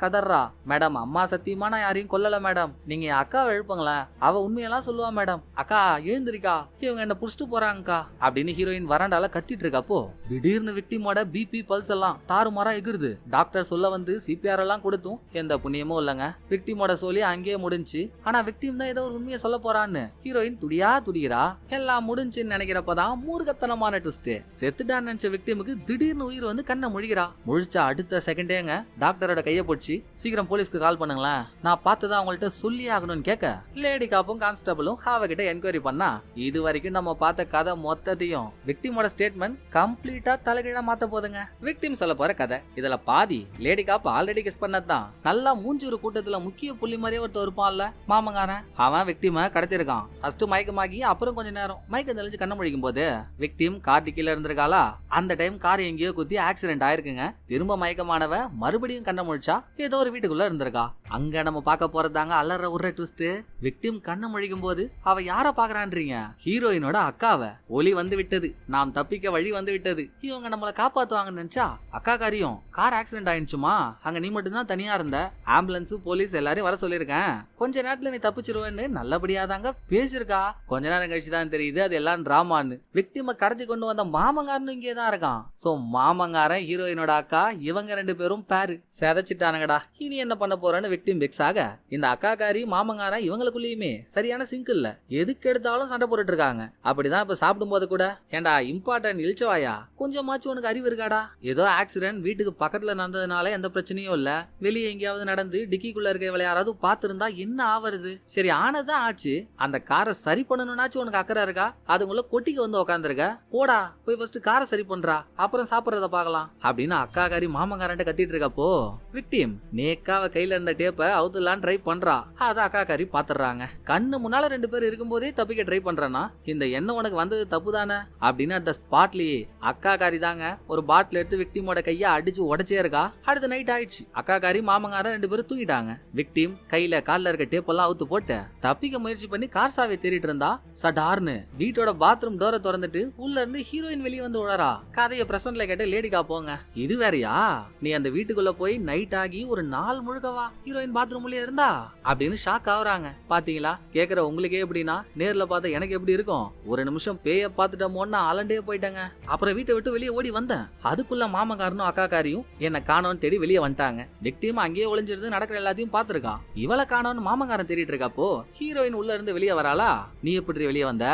கதறா, மேடம் அம்மா சத்தியமா நான் யாரையும் கொல்லல மேடம், நீங்க அக்காவை எழுப்புங்களேன், அவ உண்மையெல்லாம் சொல்லுவா மேடம், அக்கா எழுந்திருக்கா, இவங்க என்ன புடிச்சிட்டு போறாங்கக்கா அப்படின்னு ஹீரோயின் வராண்டால கத்திட்டு இருக்கப்போ திடீர்னு விக்டிமோட பிபி பல்ஸ் எல்லாம் தாறுமாறா எகிருது. டாக்டர் சொல்ல வந்து சிபிஆர் எல்லாம் கொடுத்தும் எந்த புண்ணியமும் இல்லங்க. விக்டிமோட சொல்லி அங்கேயே முடிஞ்சு. ஆனா விக்டிம் தான் ஏதோ ஒரு உண்மையை சொல்ல போறான்னு ஹீரோயின் துடிக்கிறா. எல்லாம் முடிஞ்சுன்னு நினைக்கிறப்பதான் மூர்க்கத்தனமான ட்விஸ்ட். செத்துட்டான்னு நினைச்ச விக்டிமுக்கு திடீர்னு உயிர் வந்து கண்ணை முழிக்கிறா. முழிச்சா அடுத்த செகண்டேங்க டாக்டரோட கையை பிடிச்சி சீக்கிரம் போலீஸ்க்கு கால் பண்ணுங்களேன், நான் பார்த்ததான் அவங்கள்ட்ட சொல்லி ஆகணும்னு கேட்க லேடி காப்பும் கான்ஸ்டபிளும் அவகிட்ட என்கொயரி பண்ணா இது வரைக்கும் நம்ம பார்த்த கதை மொத்தத்தையும் விக்டிமோட ஸ்டேட்மெண்ட் கம்ப்ளீட்டா தலைகீழா மாத்த போதுங்க. விக்டிம் சொல்ல போற கதை இதுல பாதி லேடி காப் ஆல்ரெடி கெஸ் பண்ணதான். நல்லா மூஞ்சூறு கூட்டத்துல முக்கிய புள்ளி மாதிரியே ஒருத்தர் இருப்பான்ல மாமங்காரன், அவன் விக்டிம கடத்திருக்கான். ஃபர்ஸ்ட் மயக்கமாகி அப்புறம் கொஞ்ச நேரம் மயக்கம் தெளிஞ்சு கண்ண முழிக்கும் போது விக்டிம் கார் டிக்கில இருந்திருக்காளா. அந்த டைம் கார் எங்கேயோ குத்தி ஆக்சிடென்ட் ஆயிருக்குங்க. திரும்ப மயக்கமானவ மறுபடியும் கண்ண முழிச்சா ஏதோ ஒரு வீட்டுக்குள்ள இருந்திருக்கா. அங்க நம்ம பார்க்க போறதாங்க அல்லற ஒரு ட்விஸ்ட். விக்டிம் கண்ண முழிக்கும் போது அவ யார பாக்குறான்றீங்க? ஹீரோயினோட அக்காவை. ஒலி வந்து விட்டது, நாம் தப்பிக்க வழி வந்து விட்டது, இவங்க நம்மளை காப்பாத்துவாங்கன்னு நினைச்சா அக்கா காரியம் கார் ஆக்சிடென்ட் ஆயிடுச்சுமா, அங்க நீ மட்டும் தான் தனியா இருந்த, ஆம்புலன்ஸ் போலீஸ் எல்லாரும் வர சொல்லிருக்கேன், கொஞ்ச நேரத்துல நீ தப்பிச்சிருவேன்னு நல்லபடியா தாங்க பேசிருக்கா. கொஞ்ச நேரம் கழிச்சு தான் தெரியுது அது எல்லாம் டிராமான்னு. விக்டிம கடத்தி கொண்டு வந்த மாமங்காரன் இங்கே தான் இருக்கான். சோ மாமங்காரன் ஹீரோயினோட அக்கா இவங்க 2 பேரும் பேரு செதச்சிட்டானுங்கடா. இனி என்ன பண்ண போறேன்னு விக்டிம் வெக்ஸ் ஆக இந்த அக்கா காரி மாமங்காரன் இவங்களுக்குள்ளயுமே சரியான சிங்க் இல்ல, எதுக்கு எடுத்தாலும் சண்டை போட்டுட்டு இருக்காங்க. அப்படிதான் இப்ப சாப்பிடும் போது கூட ஏண்டா இம்பார்ட்டன்ட் இழிச்சவாயா கொஞ்சமாச்சும் உனக்கு அறிவு இருக்காடா, ஏதோ ஆக்சிடென்ட் வீட்டுக்கு பக்கத்துல நடந்ததுனால எந்த பிரச்சனையும் இல்ல, வெளியே எங்கேயாவது நடந்து டிக்கிக்குள்ள இருக்க யாராவது பாத்துருந்தா என்ன ஆவறது, சரி ஆனதான் ஆச்சு, அந்த காரை சரி பண்ணணும்னாச்சும் உனக்கு அக்கறை இருக்கா, அதுக்குள்ள கொட்டிக்கு வந்து உக்காந்துருக்க, போடா போய் ஃபர்ஸ்ட் காரை சரி பண்றா அப்புறம் சாப்பிடறத பாக்கலாம் அப்படின்னு அக்கா காரி மாமங்காரன் கத்திட்டு இருக்கப்போ விக்டிம் நேக்காவ கையில இருந்த டேப்ப அவுத்துலான்னு ட்ரை பண்றா. அத அக்கா காரி பாத்துறாங்க. கண்ணு முன்னால 2 பேர் இருக்கும்போதே தப்பிக்க ட்ரை பண்றேன்னா இந்த எண்ணம் உனக்கு வந்தது தப்பு தானே அப்படின்னு அந்த ஸ்பாட்லயே அக்கா காரி தாங்க ஒரு பாட்டில் எடுத்து விக்டிமோட கைய அடிச்சு உடச்சே இருக்கா. அடுத்த நைட் ஆயிடுச்சு. அக்கா காரி மாமங்காரன் 2 பேரும் தூங்கிட்டாங்க. விக்டிம் கையில கால்ல இருக்க டேப் எல்லாம் அவுத்து போட்டு தப்பிக்க முயற்சி பண்ணி கார் சாவியை தேடிட்டு இருந்தா சடார்னு வீட்டோட பாத்ரூம் டோரை திறந்துட்டு உள்ள இருந்து ஹீரோயின் வெளியே வந்து உளறா. கதையை பிரசன்ட்ல கேட்ட லேடி காப்போங்க இது வேறயா, நீ அந்த வீட்டுக்குள்ள போய் நைட் ஆகி ஒரு நாள் முழுக்கவா ஹீரோயின் பாத்ரூம் உள்ளே இருந்தா அப்படின்னு ஷாக் ஆகுறாங்க. பாத்தீங்களா, கேக்குற உங்களுக்கே எப்படின்னா நேர்ல பார்த்த எனக்கு எப்படி இருக்கும், ஒரு நிமிஷம் பேய பார்த்துட்டோமோன்னு அலண்டே போயிட்டாங்க. அப்புறம் வீட்டை விட்டு வெளியே ஓடி வந்தேன். அதுக்குள்ள மாமக்காரனும் அக்கா காரியும் என்ன காணோன்னு தேடி வெளியே வந்துட்டாங்க. விக்டிம் அங்கேயே ஒளிஞ்சிருந்து நடக்கிற எல்லாத்தையும் பாத்துருக்கா. இவளை காணோன்னு மாமக்காரன் தேடிட்டு இருக்கப்போ ஹீரோயின் உள்ள இருந்து வெளியே வராளா. நீ எப்படி வெளியே வந்த,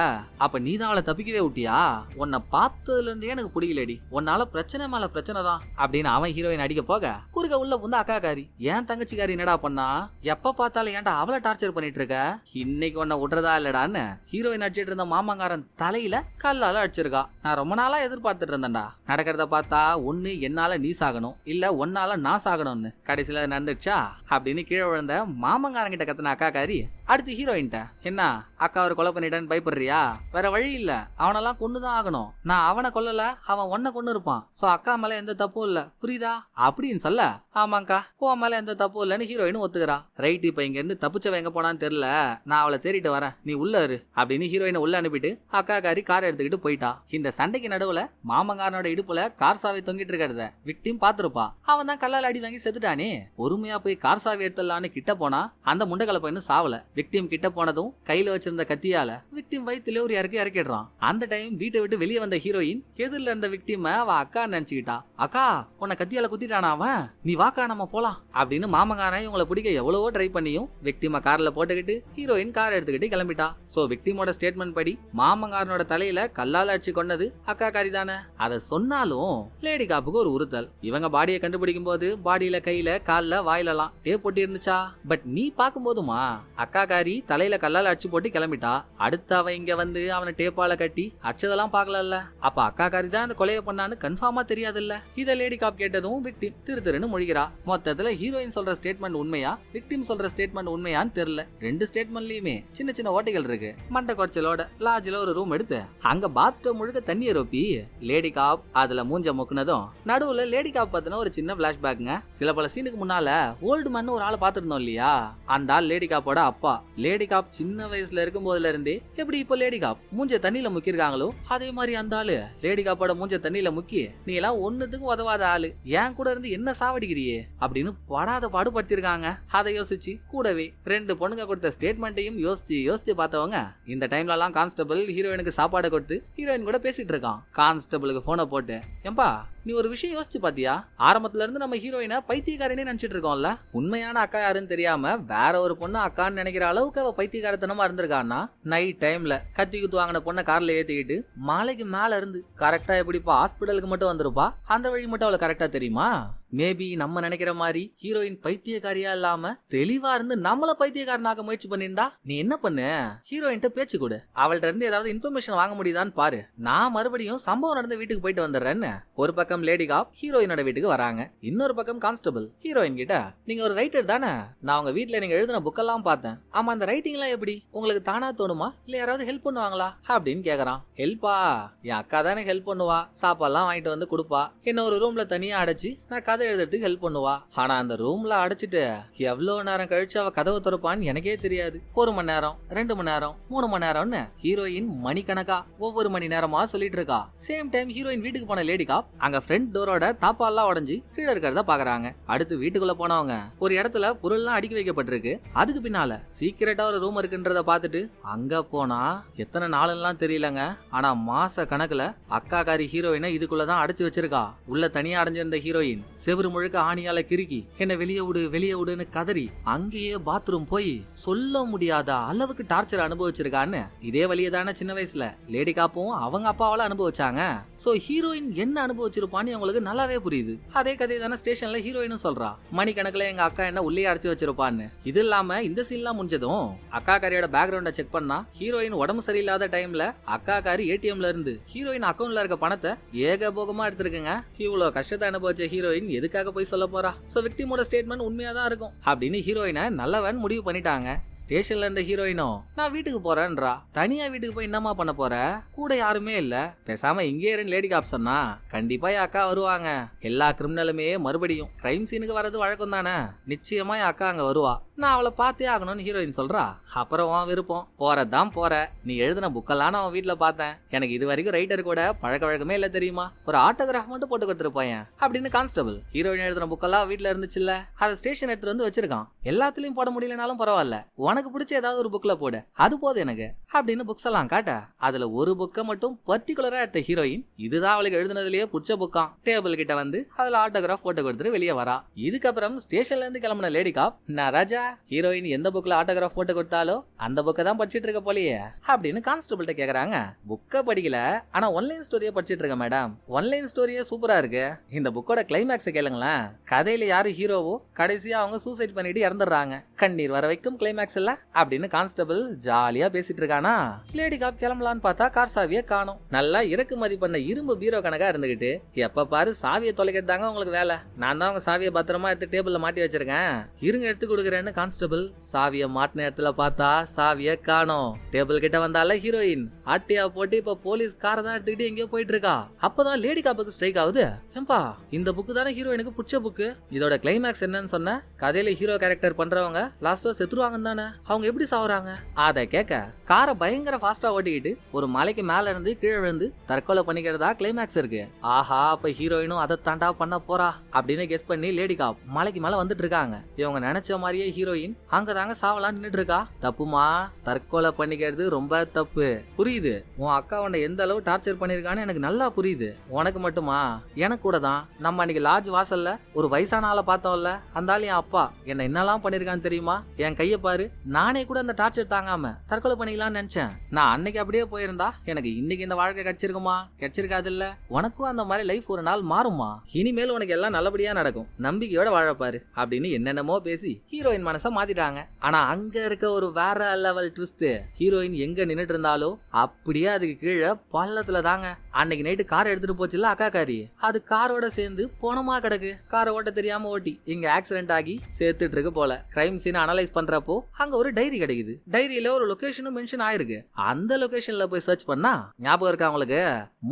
அப்ப நீ தான் அவளை தப்பிக்கவே விட்டியா, உன்னை பார்த்ததுல இருந்தே எனக்கு பிடிக்கலடி, உன்னால பிரச்சனை மேல பிரச்சனை தான் அப்படின்னு அவன் ஹீரோயின் அடிக்க போக குறுக்க உள்ள புந்த அக்கா காரி ஏன் தங்கச்சிக்காரி என்னடா பண்ணா, எப்ப பார்த்தாலும் ஏன்டா அவளை டார்ச்சர் பண்ணிட்டு இருக்க, இன்னைக்கு உன்னை விடுறதா இல்லடான்னு ஹீரோயின் அடிச்சிட்டு இருந்த மாமங்காரன் தலையில கல்லால அடிச்சிருக்கா. நான் ரொம்ப நாளா எதிர்பார்த்துட்டு இருந்தேன்டா, நடக்கிறத பார்த்தா ஒண்ணு என்னால நீ சாகணும் இல்ல ஒன்னால நான் சாகணும்னு, கடைசியில நடந்துச்சா அப்படின்னு கீழே விழுந்த மாமங்காரன் கிட்ட கத்துன அக்கா காரி அடுத்து ஹீரோயின்ட்ட என்ன அக்கா ஒரு கொலை பண்ணிட்டேன்னு பயப்படுறியா, வேற வழி இல்ல, அவனெல்லாம் கொண்டுதான் ஆகணும், நான் அவனை கொல்லல அவன் ஒன்ன கொண்டு இருப்பான், சோ அக்கா மேல எந்த தப்பும் இல்ல புரியுதா அப்படின்னு சொல்ல ஆமாங்கா உன் மேல எந்த தப்பும் இல்லன்னு ஹீரோயின் ஒத்துக்கிறா. ரைட், இப்ப இங்க இருந்து தப்பிச்சவ எங்க போனான்னு தெரியல, நான் அவளை தேடிட்டு வரேன் நீ உள்ள இரு அப்படின்னு ஹீரோயினை உள்ள அனுப்பிட்டு அக்கா காரி காரை எடுத்துக்கிட்டு போயிட்டா. இந்த சண்டைக்கு நடுவுல மாமங்காரனோட இடுப்புல கார் சாவி தொங்கிட்டு இருக்கிறத விக்டிம் பாத்துருப்பா. அவன் தான் கல்லால் அடி வாங்கி செத்துட்டானே. பொறுமையா போய் கார் சாவி எடுத்துடலான்னு கிட்ட போனா அந்த முண்டகலை பையனும் சாவல. விக்டிம் கிட்ட போனதும் கையில வச்சிருந்த கத்தியால விக்டிம் வயித்துல ஒரு இறக்கிடுறான். அந்த டைம் வீட்டை விட்டு வெளியே வந்த ஹீரோயின் எதிரில இருந்த விக்டிம அவ அக்கா நினைச்சுக்கிட்டா. அக்கா உன்னை கத்தியால குத்திட்டானா அவன், நீ வாக்கா நம்ம போலாம் அப்படின்னு மாமங்காரன் இவங்களை பிடிக்க எவ்வளவோ ட்ரை பண்ணியும் விக்டிம கார்ல போட்டுக்கிட்டு ஹீரோயின் கார் எடுத்துக்கிட்டு கிளம்பிட்டா. சோ விக்டிமோட ஸ்டேட்மெண்ட் படி மாமங்காரனோட தலையில கல்லால அடிச்சு கொண்டது அக்கா காரி தானே. அதை சொன்னாலும் லேடி காப்புக்கு ஒரு உறுத்தல். இவங்க பாடியை கண்டுபிடிக்கும் போது பாடியில கையில கால்ல வாயிலலாம் டேப் போட்டு இருந்துச்சா. பட் நீ பாக்கும் போதுமா அக்கா காரி தலையில கல்லால அடிச்சு போட்டு கிளம்பிட்டா. அடுத்து அவ இங்க வந்து அவனை டேப்பால கட்டி அடிச்சதெல்லாம் பாக்கல. அப்ப அக்கா காரி தான் அந்த கொலையை பண்ணான்னு கன்ஃபார்மா தெரியாதுல்ல. இத லேடி காப் கேட்டதும் விக்டிம் திருன்னு முழிக்கிறா. மொத்தத்துல ஹீரோயின் சொல்ற ஸ்டேட்மெண்ட் உண்மையா விக்டிம் சொல்ற ஸ்டேட்மெண்ட் உண்மையான்னு தெரியல. ரெண்டு ஸ்டேட்மெண்ட்லயுமே சின்ன சின்ன ஓட்டைகள் இருக்கு. மண்டை கொச்சலோட லாட்ஜ்ல ஒரு ரூம் எடுத்து அங்க பாத்ரூம் முழுக்க தண்ணியை ரொப்பி லேடி காப் அதுல மூஞ்ச முக்குனதும் நடுவுல லேடி காப் பத்தின ஒரு சின்ன பிளாஷ்பேக்ங்க. சில பல சீனுக்கு முன்னால ஓல்டு மேன் ஒரு ஆளை பாத்துருந்தோம் இல்லையா, அந்த ஆள் லேடி காப்போட அப்பா. லேடி காப் சின்ன வயசுல இருக்கும் போதுல இருந்தே எப்படி இப்போ லேடி காப் மூஞ்ச தண்ணியில முக்கிருக்காங்களோ அதே மாதிரி அந்த ஆளு லேடி காப்போட மூஞ்ச தண்ணியில முக்கி நீ எல்லாம் ஒண்ணுத்துக்கும் உதவாத ஆளு, ஏன் கூட இருந்து என்ன சாவடிக்கிறியே அப்படின்னு படாத பாடுபடுத்திருக்காங்க. அதை யோசிச்சு கூடவே ரெண்டு பொண்ணுங்க கொடுத்த ஸ்டேட்மெண்ட்டையும் யோசிச்சு பார்த்தவங்க இந்த டைம்ல எல்லாம் கான்ஸ்டபிள் ஹீரோயினுக்கு சாப்பாடு கொடுத்து ஹீரோயின் கூட பேசிட்டு இருக்கான். கான்ஸ்டபிளுக்கு போனை போட்டு ஏம்பா நீ ஒரு விஷயம் யோசிச்சு பாத்தியா, ஆரம்பத்துல இருந்து நம்ம ஹீரோயினை பைத்தியக்காரனே நினைச்சிட்டு இருக்கோம்ல, உண்மையான அக்கா யாருன்னு தெரியாம வேற ஒரு பொண்ணு அக்கான்னு நினைக்கிற அளவுக்கு அவ பைத்தியக்காரத்தனமா இருந்திருக்கான்னா நைட் டைம்ல கத்தி குத்து வாங்கின பொண்ணை கார்ல ஏத்திக்கிட்டு மாலைக்கு மேல இருந்து கரெக்டா எப்படிப்பா ஹாஸ்பிட்டலுக்கு மட்டும் வந்துருப்பா, அந்த வழி மட்டும் அவளை கரெக்டா தெரியுமா. மேபி நம்ம நினைக்கிற மாதிரி ஹீரோயின் பைத்தியக்காரியா இல்லாம தெளிவா இருந்து நம்மள பைத்தியக்காரனாக முயற்சி பண்ணிருந்தா நீ என்ன பண்ணு, ஹீரோயின்ட்ட பேச்சு கொடு, அவள்கிட்ட இருந்து ஏதாவது இன்ஃபர்மேஷன் வாங்க முடியுதான்னு பாரு, நான் மறுபடியும் சம்பவம் நடந்த வீட்டுக்கு போயிட்டு வந்துடுறேன்னு. ஒரு பக்கம் லேடி காப் ஹீரோயினோட வீட்டுக்கு வராங்க, இன்னொரு பக்கம் கான்ஸ்டபிள் ஹீரோயின் கிட்ட நீங்க ஒரு ரைட்டர் தானே, நான் உங்க வீட்டுல நீங்க எழுதின புக்கெல்லாம் பார்த்தேன், ஆமா அந்த ரைட்டிங் எல்லாம் எப்படி உங்களுக்கு தானா தோணுமா இல்ல யாராவது ஹெல்ப் பண்ணுவாங்களா அப்படின்னு கேக்குறான். ஹெல்ப்பா, என் அக்கா தானே ஹெல்ப் பண்ணுவா, சாப்பாடுலாம் வாங்கிட்டு வந்து கொடுப்பா, என்ன ஒரு ரூம்ல தனியா அடைச்சு நான் கதை எழுதுறதுக்கு ஹெல்ப் பண்ணுவா. ஆனா அந்த ரூம்ல அடைச்சிட்டு எவ்வளவு நேரம் கழிச்சு அவ கதவை திறப்பான்னு எனக்கே தெரியாது. 1 மணி நேரம் 2 மணி நேரம் 3 மணி நேரம்னு ஹீரோயின் மணிக்கணக்கா ஒவ்வொரு மணி நேரமா சொல்லிட்டு இருக்கா. சேம் டைம் ஹீரோயின் வீட்டுக்கு போன லேடி காப் அங்க ஃப்ரண்ட் டோரோட தாப்பாலாம் உடைஞ்சு கீழே இருக்கிறத பாக்குறாங்க. அடுத்து வீட்டுக்குள்ள போனவங்க ஒரு இடத்துல பொருள்லாம் அடுக்கி வைக்கப்பட்டிருக்கு, அதுக்கு பின்னால சீக்கிரட்டா ஒரு ரூம் இருக்குன்றத பாத்துட்டு அங்க போனா எத்தனை நாளெல்லாம் தெரியலங்க, ஆனா மாச கணக்குல அக்காக்காரி ஹீரோயினை இதுக்குள்ளதான் அடைச்சு வச்சிருக்கா. உள்ள தனியா அடைஞ்சிருந்த ஹீரோயின் செவரு முழுக்க ஆணியால கிறுக்கி என்ன வெளியே விடுன்னு கதறி அங்கேயே பாத்ரூம் போய் சொல்ல முடியாத அளவுக்கு டார்ச்சர் அனுபவிச்சிருக்கான்னு இதே வழியதான சின்ன வயசுல லேடி காப்பும் அவங்க அப்பாவால அனுபவிச்சாங்க. சோ ஹீரோயின் என்ன அனுபவிச்சிருப்பான்னு அவங்களுக்கு நல்லாவே புரியுது. அதே கதை தானே ஸ்டேஷன்ல ஹீரோயினும் சொல்றா, மணிக்கணக்குல எங்க அக்கா என்ன உள்ளே அடைச்சு வச்சிருப்பான்னு. இது இல்லாம இந்த சீன்லாம் முடிஞ்சதும் அக்கா காரியோட பேக்ரவுண்ட செக் பண்ணா ஹீரோயின் உடம்பு சரியில்லாத டைம்ல அக்கா காரி ஏடிஎம்ல இருந்து ஹீரோயின் அக்கௌண்ட்ல இருக்க பணத்தை ஏகபோகமா எடுத்திருக்குங்க. இவ்வளவு கஷ்டத்தை அனுபவிச்ச ஹீரோயின் எதுக்காக போய் சொல்ல போறா. சோ விக்டிமோட ஸ்டேட்மெண்ட் உண்மையா தான் இருக்கும் அப்படின்னு ஹீரோயினை நல்லவன் முடிவு பண்ணிட்டாங்க. ஸ்டேஷன்ல இருந்த ஹீரோயினோ நான் வீட்டுக்கு போறேன்றா. தனியா வீட்டுக்கு போய் என்னமா பண்ண போற, கூட யாருமே இல்ல, பேசாம இங்கே இருந்து லேடி காப் சொன்னா கண்டிப்பா என் அக்கா வருவாங்க, எல்லா கிரிமினலுமே மறுபடியும் கிரைம் சீனுக்கு வரது வழக்கம் தானே, நிச்சயமா என் அக்கா அங்க வருவா, நான் அவளை பார்த்தே ஆகணும்னு ஹீரோயின் சொல்றா. அப்புறம் உன் விருப்பம், போறதான் போற, நீ எழுதின புக்கெல்லாம் நான் வீட்டுல பார்த்தேன், எனக்கு இது வரைக்கும் ரைட்டர் கூட பழக்க வழக்கமே இல்ல தெரியுமா, ஒரு ஆட்டோகிராஃப் மட்டும் போட்டு கொடுத்துட்டு போயேன் அப்படின்னு கான்ஸ்டபிள் ஹீரோயின் எழுதின புக்கெல்லாம் வீட்டுல இருந்துச்சுல்ல அதை ஸ்டேஷன் எடுத்து வந்து வச்சிருக்கான். எல்லாத்துலயும் போட முடியலனாலும் பரவாயில்ல, உனக்கு பிடிச்ச ஏதாவது ஒரு புக்ல போடு, அது போதும் எனக்கு அப்படின்னு புக்ஸ் எல்லாம் காட்ட அதுல ஒரு புக்கை மட்டும் பர்டிகுலரா எடுத்த ஹீரோயின் இதுதான் அவளுக்கு எழுதுனதுலயே பிடிச்ச புக்காம். டேபிள் கிட்ட வந்து அதுல ஆட்டோகிராஃப் போட்டு கொடுத்துட்டு வெளியே வரா. இதுக்கப்புறம் ஸ்டேஷன்ல இருந்து கிளம்பின லேடி காப் நான் ராஜா ஹீரோயின் எந்த புக்ல ஆட்டோகிராஃப் போட்டு கொடுத்தாலோ அந்த புக்கை தான் படிச்சிட்டு இருக்க போலயே அப்படின்னு கான்ஸ்டபிள்கிட்ட கேக்குறாங்க. புக்கை படிக்கல, ஆனா ஒன்லைன் ஸ்டோரியை படிச்சிட்டு இருக்க மேடம், ஒன்லைன் ஸ்டோரியே சூப்பரா இருக்கு, இந்த புக்கோட கிளைமேக்ஸ் கேளுங்களேன், கதையில யாரு ஹீரோவோ கடைசியா அவங்க சூசைட் பண்ணிட்டு இறந்துடுறாங்க, கண்ணீர் வர வைக்கும் கிளைமேக்ஸ் இல்ல அப்படின்னு கான்ஸ்டபிள் ஜாலியா பேசிட்டு இருக்கானா. லேடி காப் கிளம்பலான்னு பார்த்தா கார் சாவியை காணோம். நல்லா இறக்குமதி பண்ண இரும்பு பீரோ கணக்கா இருந்துகிட்டு எப்ப பாரு சாவியை தொலைக்கிறது தாங்க உங்களுக்கு வேலை, நான் தான் உங்க சாவியை பத்திரமா எடுத்து டேபிள்ல மாட்டி வச்சிருக்கேன், இருங்க எடுத்து கொடுக்குறேன்னு கான்ஸ்டபிள் சாவியை மாட்டின இடத்துல பார்த்தா சாவியை காணோம். டேபிள் கிட்ட வந்தால ஹீரோயின் ஆட்டியா போட்டு இப்ப போலீஸ் காரை தான் எடுத்துக்கிட்டு எங்கேயோ போயிட்டு இருக்கா. அப்பதான் லேடி காப்புக்கு ஸ்ட்ரைக் ஆகுது, ஏம்பா இந்த புக்கு தானே ஹீரோயினுக்கு புடிச்ச புக்கு. இதோட கிளைமேக்ஸ் என்னன்னு சொன்ன, கதையில ஹீரோ கேரக்டர் பண்றவங்க லாஸ்டா செத்துருவாங்கன்னு தானே. அவங்க எப்படி சாவறாங்க? அத கேட்க காரை பயங்கர ஃபாஸ்டா ஓட்டிக்கிட்டு ஒரு மலைக்கு மேல இருந்து கீழே விழுந்து தற்கொலை பண்ணிக்கிறதா கிளைமேக்ஸ் இருக்கு. ஆஹா, அப்ப ஹீரோயினும் அதை தாண்டா பண்ண போறா அப்படின்னு கெஸ் பண்ணி லேடி காப் மலைக்கு மேல வந்துட்டு இருக்காங்க. இவங்க நினைச்ச மாதிரியே ஹீரோயின் அங்கதாங்க சாவலாம் நின்னுட்டு இருக்கா. தப்புமா, தற்கொலை பண்ணிக்கிறது ரொம்ப தப்பு. புரியுது, உன் அக்கா உன்னை எந்த அளவு டார்ச்சர் பண்ணிருக்கான்னு எனக்கு நல்லா புரியுது. உனக்கு மட்டுமா, எனக்கு கூட தான். நம்ம அன்னைக்கு லாட்ஜ் வாசல்ல ஒரு வயசான ஆளை பார்த்தோம்ல, அந்த ஆள் என் அப்பா. என்ன என்னெல்லாம் பண்ணிருக்கான்னு தெரியுமா? என் கைய பாரு, நானே கூட அந்த டார்ச்சர் தாங்காம தற்கொலை பண்ணிக்கலாம்னு நினைச்சேன். நான் அன்னைக்கு அப்படியே போயிருந்தா எனக்கு இன்னைக்கு இந்த வாழ்க்கை கிடைச்சிருக்குமா? கிடைச்சிருக்காது இல்ல. உனக்கும் அந்த மாதிரி லைஃப் ஒரு நாள் மாறுமா? இனிமேல் உனக்கு எல்லாம் நல்லபடியா நடக்கும், நம்பிக்கையோட வாழப்பாரு அப்படின்னு என்னென்னமோ பேசி ஹீரோயின் மனச மாத்திட்டாங்க. ஆனா அங்க இருக்க ஒரு வேற லெவல் ட்விஸ்ட். ஹீரோயின் எங்க நின்னுட்டு இருந்தாலோ அப்படியே அதுக்கு கீழே பள்ளத்துல தாங்க அன்னைக்கு நைட்டு கார் எடுத்துட்டு போச்சுல அக்கா காரி, அது காரோட சேர்ந்து போனமா கிடக்கு. காரை ஓட்ட தெரியாம ஓட்டி இங்க ஆக்சிடென்ட் ஆகி சேர்த்துட்டு இருக்கு போல. கிரைம் சீன் அனலைஸ் பண்றப்போ அங்க ஒரு டைரி கிடைக்குது. டைரியில ஒரு லொகேஷனும் மென்ஷன் ஆயிருக்கு. அந்த லொகேஷன்ல போய் சர்ச் பண்ணா ஞாபகம் இருக்கா உங்களுக்கு,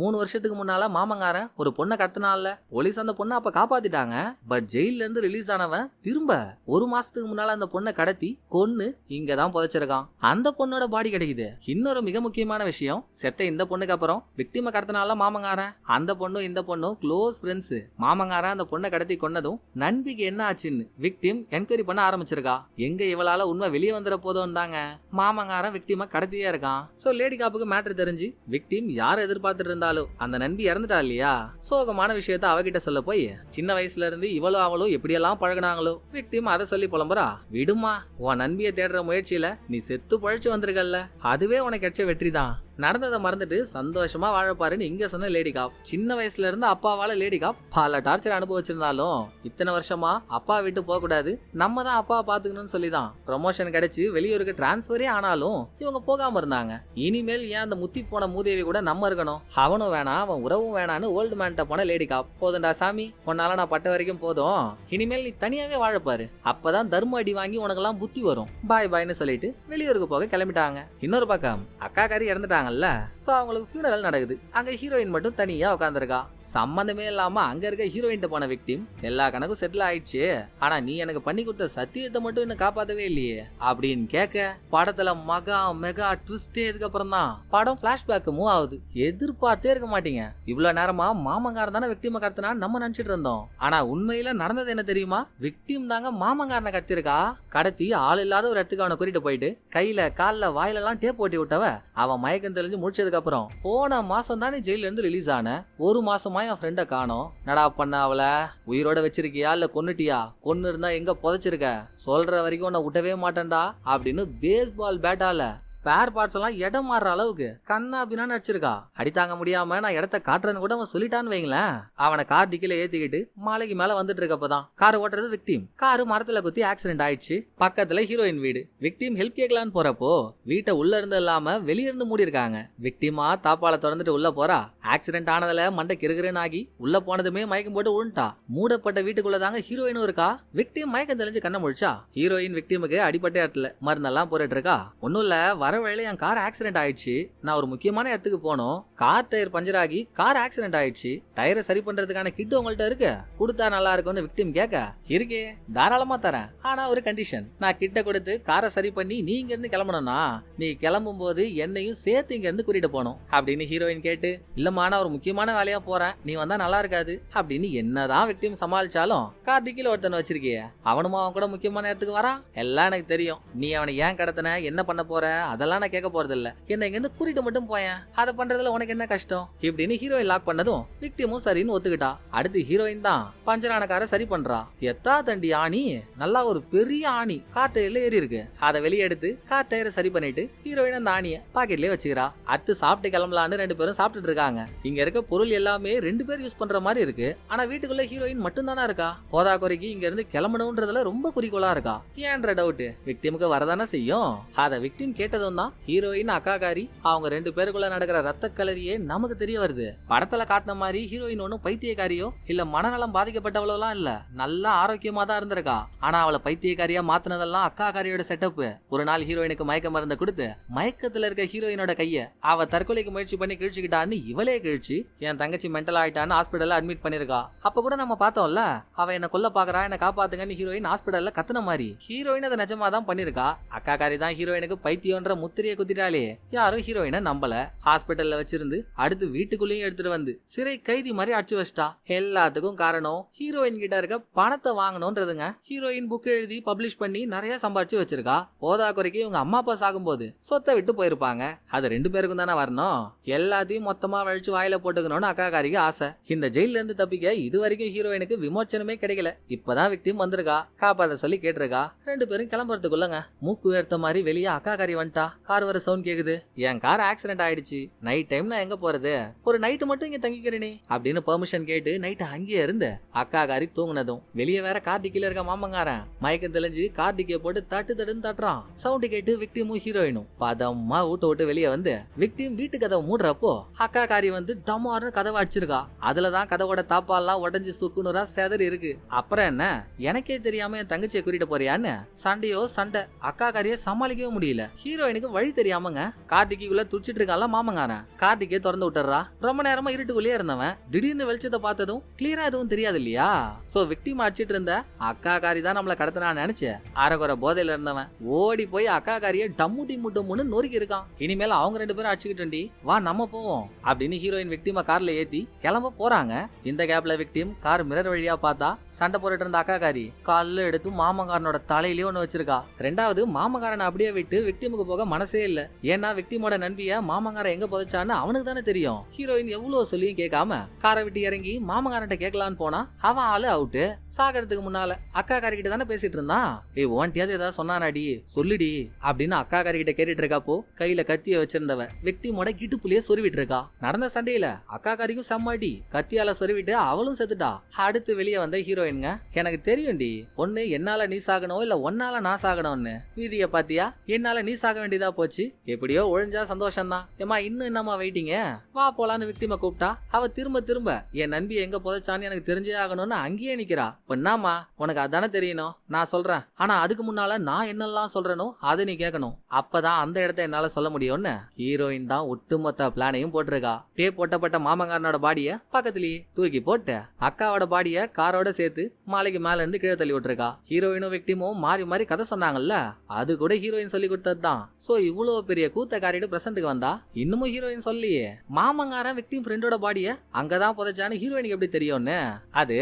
3 வருஷத்துக்கு முன்னால மாமங்காரன் ஒரு பொண்ணை கடத்தினால போலீஸ் அந்த பொண்ணை அப்ப காப்பாத்திட்டாங்க. பட் ஜெயில இருந்து ரிலீஸ் ஆனவன் திரும்ப 1 மாசத்துக்கு முன்னால அந்த பொண்ணை கடத்தி கொன்னு இங்கதான் புதைச்சிருக்கான். அந்த பொண்ணோட பாடி கிடைக்குது. இன்னொரு மிக முக்கியமான விஷயம், செத்த இந்த பொண்ணுக்கு அப்புறம் விக்டிம கடத்தினால மாமங்காரன், அந்த பொண்ணும் இந்த பொண்ணும் க்ளோஸ் ஃப்ரெண்ட்ஸ். மாமங்காரன் அந்த பொண்ணை கடத்தி கொன்னதும் நண்பிக்கு என்ன ஆச்சுன்னு விக்டிம் என்கொயரி பண்ண ஆரம்பிச்சிருக்கா. எங்க இவளால உண்மை வெளியே வந்துட போதும் தாங்க மாமங்காரன் விக்டிம கடத்தியே இருக்கான். சோ லேடி காப்புக்கு மேட்டர் தெரிஞ்சு விக்டிம் யாரை எதிர்பார்த்துட்டு இருந்தாலும் அந்த நண்பி இறந்துட்டா இல்லையா. சோகமான விஷயத்த அவகிட்ட சொல்ல போய் சின்ன வயசுல இருந்து இவளும் அவளும் எப்படியெல்லாம் பழகினாங்களோ விக்டிம் அதை சொல்லி புலம்புறா. விடுமா, உன் நண்பியை தேடுற முயற்சியில நீ செத்து பழைச்சு வந்திருக்கல்ல, அதுவே உனக்கு கிடைச்ச வெற்றி தான். நடந்ததை மறந்துட்டு சந்தோஷமா வாழப்பாருன்னு இங்க சொன்ன லேடி காப். சின்ன வயசுல இருந்து அப்பாவால லேடி காப் பல டார்ச்சர் அனுபவிச்சிருந்தாலும் இத்தனை வருஷமா அப்பா விட்டு போக கூடாது, நம்ம தான் அப்பா பாத்துக்கணும்னு சொல்லிதான் ப்ரமோஷன் கிடைச்சு வெளியூருக்கு டிரான்ஸ்பரே ஆனாலும் இவங்க போகாம இருந்தாங்க. இனிமேல் ஏன் அந்த முத்தி போன மூதேவி கூட நம்ம இருக்கணும், அவனும் வேணாம் அவன் உறவும் வேணான்னு ஓல்டு மேன்ட்ட போன லேடி காப். போதும்டா சாமி, உன்னால நான் பட்ட வரைக்கும் போதும், இனிமேல் நீ தனியாவே வாழப்பாரு, அப்பதான் தர்ம அடி வாங்கி உனக்கெல்லாம் புத்தி வரும், பாய் பாய்னு சொல்லிட்டு வெளியூருக்கு போக கிளம்பிட்டாங்க. இன்னொரு பக்கம் அக்கா காரி இறந்துட்டாங்க. சோ அவங்களுக்கு ஃபியூனரல் நடக்குது. அங்க ஹீரோயின் மட்டும் தனியா உட்கார்ந்திருக்கா. சம்பந்தமே இல்லாம அங்க இருக்க ஹீரோயின் போன விக்டிம் எல்லா கணக்கும் செட்டில் ஆயிடுச்சு, ஆனா நீ எனக்கு பண்ணி கொடுத்த சத்தியத்தை மட்டும் இன்னும் காப்பாத்தவே இல்லையே அப்படின்னு கேட்க படத்துல மகா மெகா ட்விஸ்டே இதுக்கு அப்புறம் தான் படம் பிளாஷ்பேக் மூவ் ஆகுது. எதிர்பார்த்தே இருக்க மாட்டீங்க, இவ்வளவு நேரமா மாமங்காரன் தானே விக்டிம கடத்தினா நம்ம நினைச்சிட்டு இருந்தோம். ஆனா உண்மையில நடந்தது என்ன தெரியுமா? விக்டிம் தாங்க மாமங்காரனை கடத்திருக்கா. கடத்தி ஆள் இல்லாத ஒரு இடத்துக்கு அவனை கூட்டிட்டு போயிட்டு கையில கால்ல வாயில எல்லாம் டேப் போட்டி விட்டவ அவன் மயக்கம் தெளிஞ்சு முடிச்சதுக்கு அப்புறம் போன மாசம் தானே ஜெயில இருந்து ரிலீஸ் ஆன. 1 மாசமா என் ஃப்ரெண்ட காணோம். நடா பண்ண அவளை உயிரோட வச்சிருக்கியா இல்ல கொன்னுட்டியா? கொன்னு இருந்தா எங்க புதைச்சிருக்க? சொல்ற வரைக்கும் உன்னை விட்டவே மாட்டேன்டா அப்படின்னு பேஸ்பால் பேட்டால ஸ்பேர் பார்ட்ஸ் எல்லாம் இடம் மாறுற அளவுக்கு கண்ணா பின்னா நடிச்சிருக்கா. அடித்தாங்க முடியாம நான் இடத்த காட்டுறேன்னு கூட அவன் சொல்லிட்டான்னு வைங்களேன். அவனை கார் டிக்கில ஏத்திக்கிட்டு மாலைக்கு மேல வந்துட்டு இருக்கப்பதான் கார் ஓட்டுறது விக்டிம். காரு மரத்துல குத்தி ஆக்சிடென்ட் ஆயிடுச்சு. பக்கத்துல ஹீரோயின் வீடு. விக்டிம் ஹெல்ப் கேட்கலான்னு போறப்போ வீட்டை உள்ள இருந்து இல்லாம வெளியே இருந்து மூடி இருக்காங்க. விக்டிமா தாப்பால திறந்துட்டு உள்ள போறா. ஆக்சிடென்ட் ஆனதுல மண்டை கிறுகிறுன்னு ஆகி உள்ள போனதுமே மயக்கம் போட்டு உழுண்டா. மூடப்பட்ட வீட்டுக்குள்ள தாங்க ஹீரோயினும் இருக்கா. விக்டிம் மயக்கம் தெளிஞ்சு கண்ண முழிச்சா. ஹீரோயின் விக்டிமுக்கு அடிப்பட்ட இடத்துல மருந்தெல்லாம் போட்டுட்டு இருக்கா. ஒன்னும் இல்ல, வர வழியில என் கார் ஆக்சிடென்ட் ஆயிடுச்சு, நான் ஒரு முக்கியமான இடத்துக்கு போனோம், கார் டயர் பஞ்சர் ஆகி கார் ஆக்சிடென்ட் ஆயிடுச்சு, டயரை சரி பண்றதுக்கான கிட் உங்கள்ட்ட இருக்கு, கொடுத்தா நல்லா இருக்கும்னு விக்டிம் கேட்க, இருக்கே தாராளமா தரேன், ஆனா ஒரு கண்டிஷன், நான் கிட்ட கொடுத்து காரை சரி பண்ணி நீ இங்க இருந்து கிளம்பணும்னா நீ கிளம்பும் போது என்னையும் சேர்த்து இங்க இருந்து கூட்டிட்டு போனோம் அப்படின்னு ஹீரோயின் கேட்டு, இல்லம்மா நான் ஒரு முக்கியமான வேலையா போறேன், நீ வந்தா நல்லா இருக்காது அப்படின்னு என்னதான் விக்டிம் சமாளிச்சாலும் கார்டிக்கில ஒருத்தன் வச்சிருக்கிய, அவனுமா அவன் கூட முக்கியமான இடத்துக்கு வரான். எல்லாம் எனக்கு தெரியும், நீ அவனை ஏன் கடத்தின, என்ன பண்ண போற, அதெல்லாம் நான் கேட்க போறது இல்ல, என்ன இங்க இருந்து கூட்டிட்டு மட்டும் போயேன், அதை பண்றதுல உனக்கு என்ன கஷ்டம் இப்படின்னு ஹீரோயின் லாக் பண்ணதும் விக்டிமும் சரின்னு ஒத்துக்கிட்டா. அடுத்து ஹீரோயின் தான் பஞ்சரான காரை சரி பண்றா. எத்தா தண்டி ஆணி, நல்லா ஒரு பெரிய ஆணி கார் டயர்ல ஏறி இருக்கு. அதை வெளியே எடுத்து கார் டயரை சரி பண்ணிட்டு ஹீரோயின் அந்த ஆணியை பாக்கெட்லயே வச்சுக்கிறா. அடுத்து சாப்பிட்டு கிளம்பலான்னு 2 பேரும் சாப்பிட்டுட்டு இருக்காங்க. இங்க இருக்க பொருள் எல்லாமே 2 பேர் யூஸ் பண்ற மாதிரி இருக்கு. ஆனா வீட்டுக்குள்ள ஹீரோயின் மட்டும் தானே இருக்கா. போதா குறைக்கு இங்க இருந்து கிளம்பணும்ன்றதுல ரொம்ப குறிக்கோளா இருக்கா. ஏன்ற டவுட் விக்டிமுக்கு வரதானே செய்யும். அத விக்டிம் கேட்டதும் தான் ஹீரோயின் அக்காகாரி அவங்க 2 பேருக்குள்ள நடக்கிற ரத்த கலரியே நமக்கு தெரிய வருது. படத்துல காட்டின மாதிரி ஹீரோயின் ஒன்னும் பைத்தியக்காரியோ இல்ல மனநலம் பாதிக்கப்பட்டவளோலாம் இல்ல, நல்லா ஆரோக்கியமா தான் இருந்திருக்கா. ஆனா அவளை பைத்தியக்காரியா மாத்தினதெல்லாம் அக்காகாரியோட செட்டப். ஒரு நாள் ஹீரோயினுக்கு மயக்க மருந்து கொடுத்து மயக்கத்துல இருக்க ஹீரோயினோட கைய அவ தற்கொலைக்கு முயற்சி பண்ணி கிழிச்சுக்கிட்டான்னு இவளே மூளையை கிழிச்சு என் தங்கச்சி மென்டல் ஆயிட்டான்னு ஹாஸ்பிட்டல்ல அட்மிட் பண்ணிருக்கா. அப்ப கூட நம்ம பார்த்தோம்ல, அவ என்ன கொல்ல பாக்குறா, என்ன காப்பாத்துங்கன்னு ஹீரோயின் ஹாஸ்பிட்டல்ல கத்துன மாதிரி. ஹீரோயின் அதை நிஜமா தான் பண்ணிருக்கா. அக்கா காரி தான் ஹீரோயினுக்கு பைத்தியம்ன்ற முத்திரையை குத்திட்டாலே யாரும் ஹீரோயினை நம்பல. ஹாஸ்பிட்டல்ல வச்சிருந்து அடுத்து வீட்டுக்குள்ளேயும் எடுத்துட்டு வந்து சிறை கைதி மாதிரி அடிச்சு வச்சிட்டா. எல்லாத்துக்கும் காரணம் ஹீரோயின் கிட்ட இருக்க பணத்தை வாங்கணும்ன்றதுங்க. ஹீரோயின் புக் எழுதி பப்ளிஷ் பண்ணி நிறைய சம்பாதிச்சு வச்சிருக்கா. போதா குறைக்கு இவங்க அம்மா அப்பா சாகும்போது சொத்தை விட்டு போயிருப்பாங்க. அது 2 பேருக்கும் தானே வரணும். எல்லாத்தையும் மொத்தமா வழிச்சு வாயில போட்டுக்கணும்னு அக்கா காரிக்கு ஆசை. இந்த ஜெயில இருந்து தப்பிக்க இது வரைக்கும் ஹீரோயினுக்கு விமோச்சனமே கிடைக்கல. இப்பதான் விக்டிம் வந்திருக்கா, காப்பாத சொல்லி கேட்டிருக்கா. 2 பேரும் கிளம்புறதுக்குள்ளங்க மூக்கு உயர்த்த மாதிரி வெளியே அக்கா காரி வந்துட்டா. கார் வர சவுண்ட் கேக்குது. என் கார் ஆக்சிடென்ட் ஆயிடுச்சு, நைட் டைம் நான் எங்க போறது, ஒரு நைட்டு மட்டும் இங்க தங்கிக்கிறேனே அப்படின்னு பெர்மிஷன் கேட்டு நைட்டு அங்கேயே இருந்து அக்கா காரி தூங்குனதும் வெளியே வேற கார்த்திகில இருக்க மாமங்காரன் மயக்கம் தெளிஞ்சு கார்த்திகை போட்டு தட்டுன்னு தட்டுறான். சவுண்ட் கேட்டு விக்டிமும் ஹீரோயினும் பதமா வீட்டை விட்டு வெளியே வந்து விக்டிம் வீட்டு கதவை மூடுறப்போ அக்கா காரி வந்து டமார்னு கதவை அடிச்சிருக்கா. அதுலதான் கதவோட தாப்பாலாம் உடஞ்சு சுக்குநூறா செதறி இருக்கு. அப்புறம் என்ன, எனக்கே தெரியாம என் தங்கச்சியை கூட்டிட்டு போறியான்னு சண்டையோ சண்டை. அக்கா காரியை சமாளிக்கவே முடியல. ஹீரோயினுக்கு வழி தெரியாமங்க கார்த்திகுள்ள துடிச்சிட்டு இருக்கான்ல மாமங்காரன். கார்த்திகை திறந்து விட்டுறா. ரொம்ப நேரமா இருட்டுக்குள்ளேயே இருந்தவன் திடீர்னு வெளிச்சத்தை பார்த்ததும் கிளியரா எதுவும் தெரியாது இல்லையா. சோ விக்டிம் அடிச்சிட்டு இருந்த அக்கா காரி தான் நம்மள கடத்தினா நினைச்சு அரைகுறை போதையில இருந்தவன் ஓடி போய் அக்கா காரியை டம்முட்டி முட்டும்னு நொறுக்கி இருக்கான். இனிமேல் அவங்க 2 பேரும் அடிச்சுக்கிட்டு வா நம்ம போவோம் அப்படின்னு ஹீரோயின் விக்டிம கார்ல ஏத்தி கிளம்ப போறாங்க. இந்த கேப்ல விக்டிம் கார் மிரர் வழியா பார்த்தா சண்டை போட்டுட்டு இருந்த அக்கா காரி கால்ல எடுத்து மாமங்காரனோட தலையிலேயே ஒண்ணு வச்சிருக்கா. 2வது மாமங்காரனை அப்படியே விட்டு விக்டிமுக்கு போக மனசே இல்ல. ஏன்னா விக்டிமோட நண்பிய மாமங்காரன் எங்க புதைச்சான்னு அவனுக்கு தானே தெரியும். ஹீரோயின் எவ்வளவு சொல்லியும் கேட்காம காரை விட்டு இறங்கி மாமங்காரன் கேட்கலான்னு போனா அவன் ஆளு அவுட்டு. சாகறதுக்கு முன்னால அக்கா காரி கிட்ட தானே பேசிட்டு இருந்தான். ஏய் ஓன்ட்டியாவது ஏதாவது சொன்னானாடி சொல்லுடி அப்படின்னு அக்கா காரி கிட்ட கேட்டுட்டு இருக்காப்போ கையில கத்திய வச்சிருந்தவ விக்டிமோட கிட்டுப்புலயே சொருவிட்டு இருக்கா. நடந்த சண்டையில அக்கா காரிக்கும் செம்மாடி கத்தியால சொருவிட்டு அவளும் செத்துட்டா. அடுத்து வெளியே வந்த ஹீரோயின்ங்க எனக்கு தெரியும்டி, ஒண்ணு என்னால நீ சாகணும் இல்ல ஒன்னால நான் சாகணும்னு. வீதிய பாத்தியா, என்னால நீ சாக வேண்டியதா போச்சு. எப்படியோ ஒழிஞ்சா சந்தோஷம் தான். ஏமா இன்னும் என்னமா வெயிட்டிங்க, வா போலான்னு விக்டிம கூப்பிட்டா அவ திரும்ப திரும்ப என் நண்பி எங்க புதைச்சான்னு எனக்கு தெரிஞ்சே ஆகணும்னு அங்கேயே நிக்கிறா. என்னமா உனக்கு அதானே தெரியணும், நான் சொல்றேன். ஆனா அதுக்கு முன்னால நான் என்னெல்லாம் சொல்றேனோ அதை நீ கேட்கணும். அப்பதான் அந்த இடத்த என்னால சொல்ல முடியும்னு ஹீரோயின் தான் ஒட்டுமொத்த பிளானையும் போட்டிருக்கா. டேப் ஒட்டப்பட்ட மாமங்காரனோட பாடிய பக்கத்திலேயே தூக்கி போட்டு அக்காவோட பாடிய காரோட சேர்த்து மாலைக்கு மேல இருந்து கீழே தள்ளி விட்டுருக்கா. ஹீரோயினும் விக்டிமும் மாறி மாறி கதை சொன்னாங்கல்ல, அது கூட ஹீரோயின் சொல்லி கொடுத்தது தான். சோ இவ்வளவு பெரிய கூத்த காரிட்டு பிரசன்ட்டுக்கு வந்தா இன்னமும் ஹீரோயின் சொல்லியே மாமங்காரன் விக்டிம் ஃப்ரெண்டோட பாடிய அங்கதான் புதைச்சான்னு ஹீரோயினுக்கு எப்படி தெரியும்னு. அது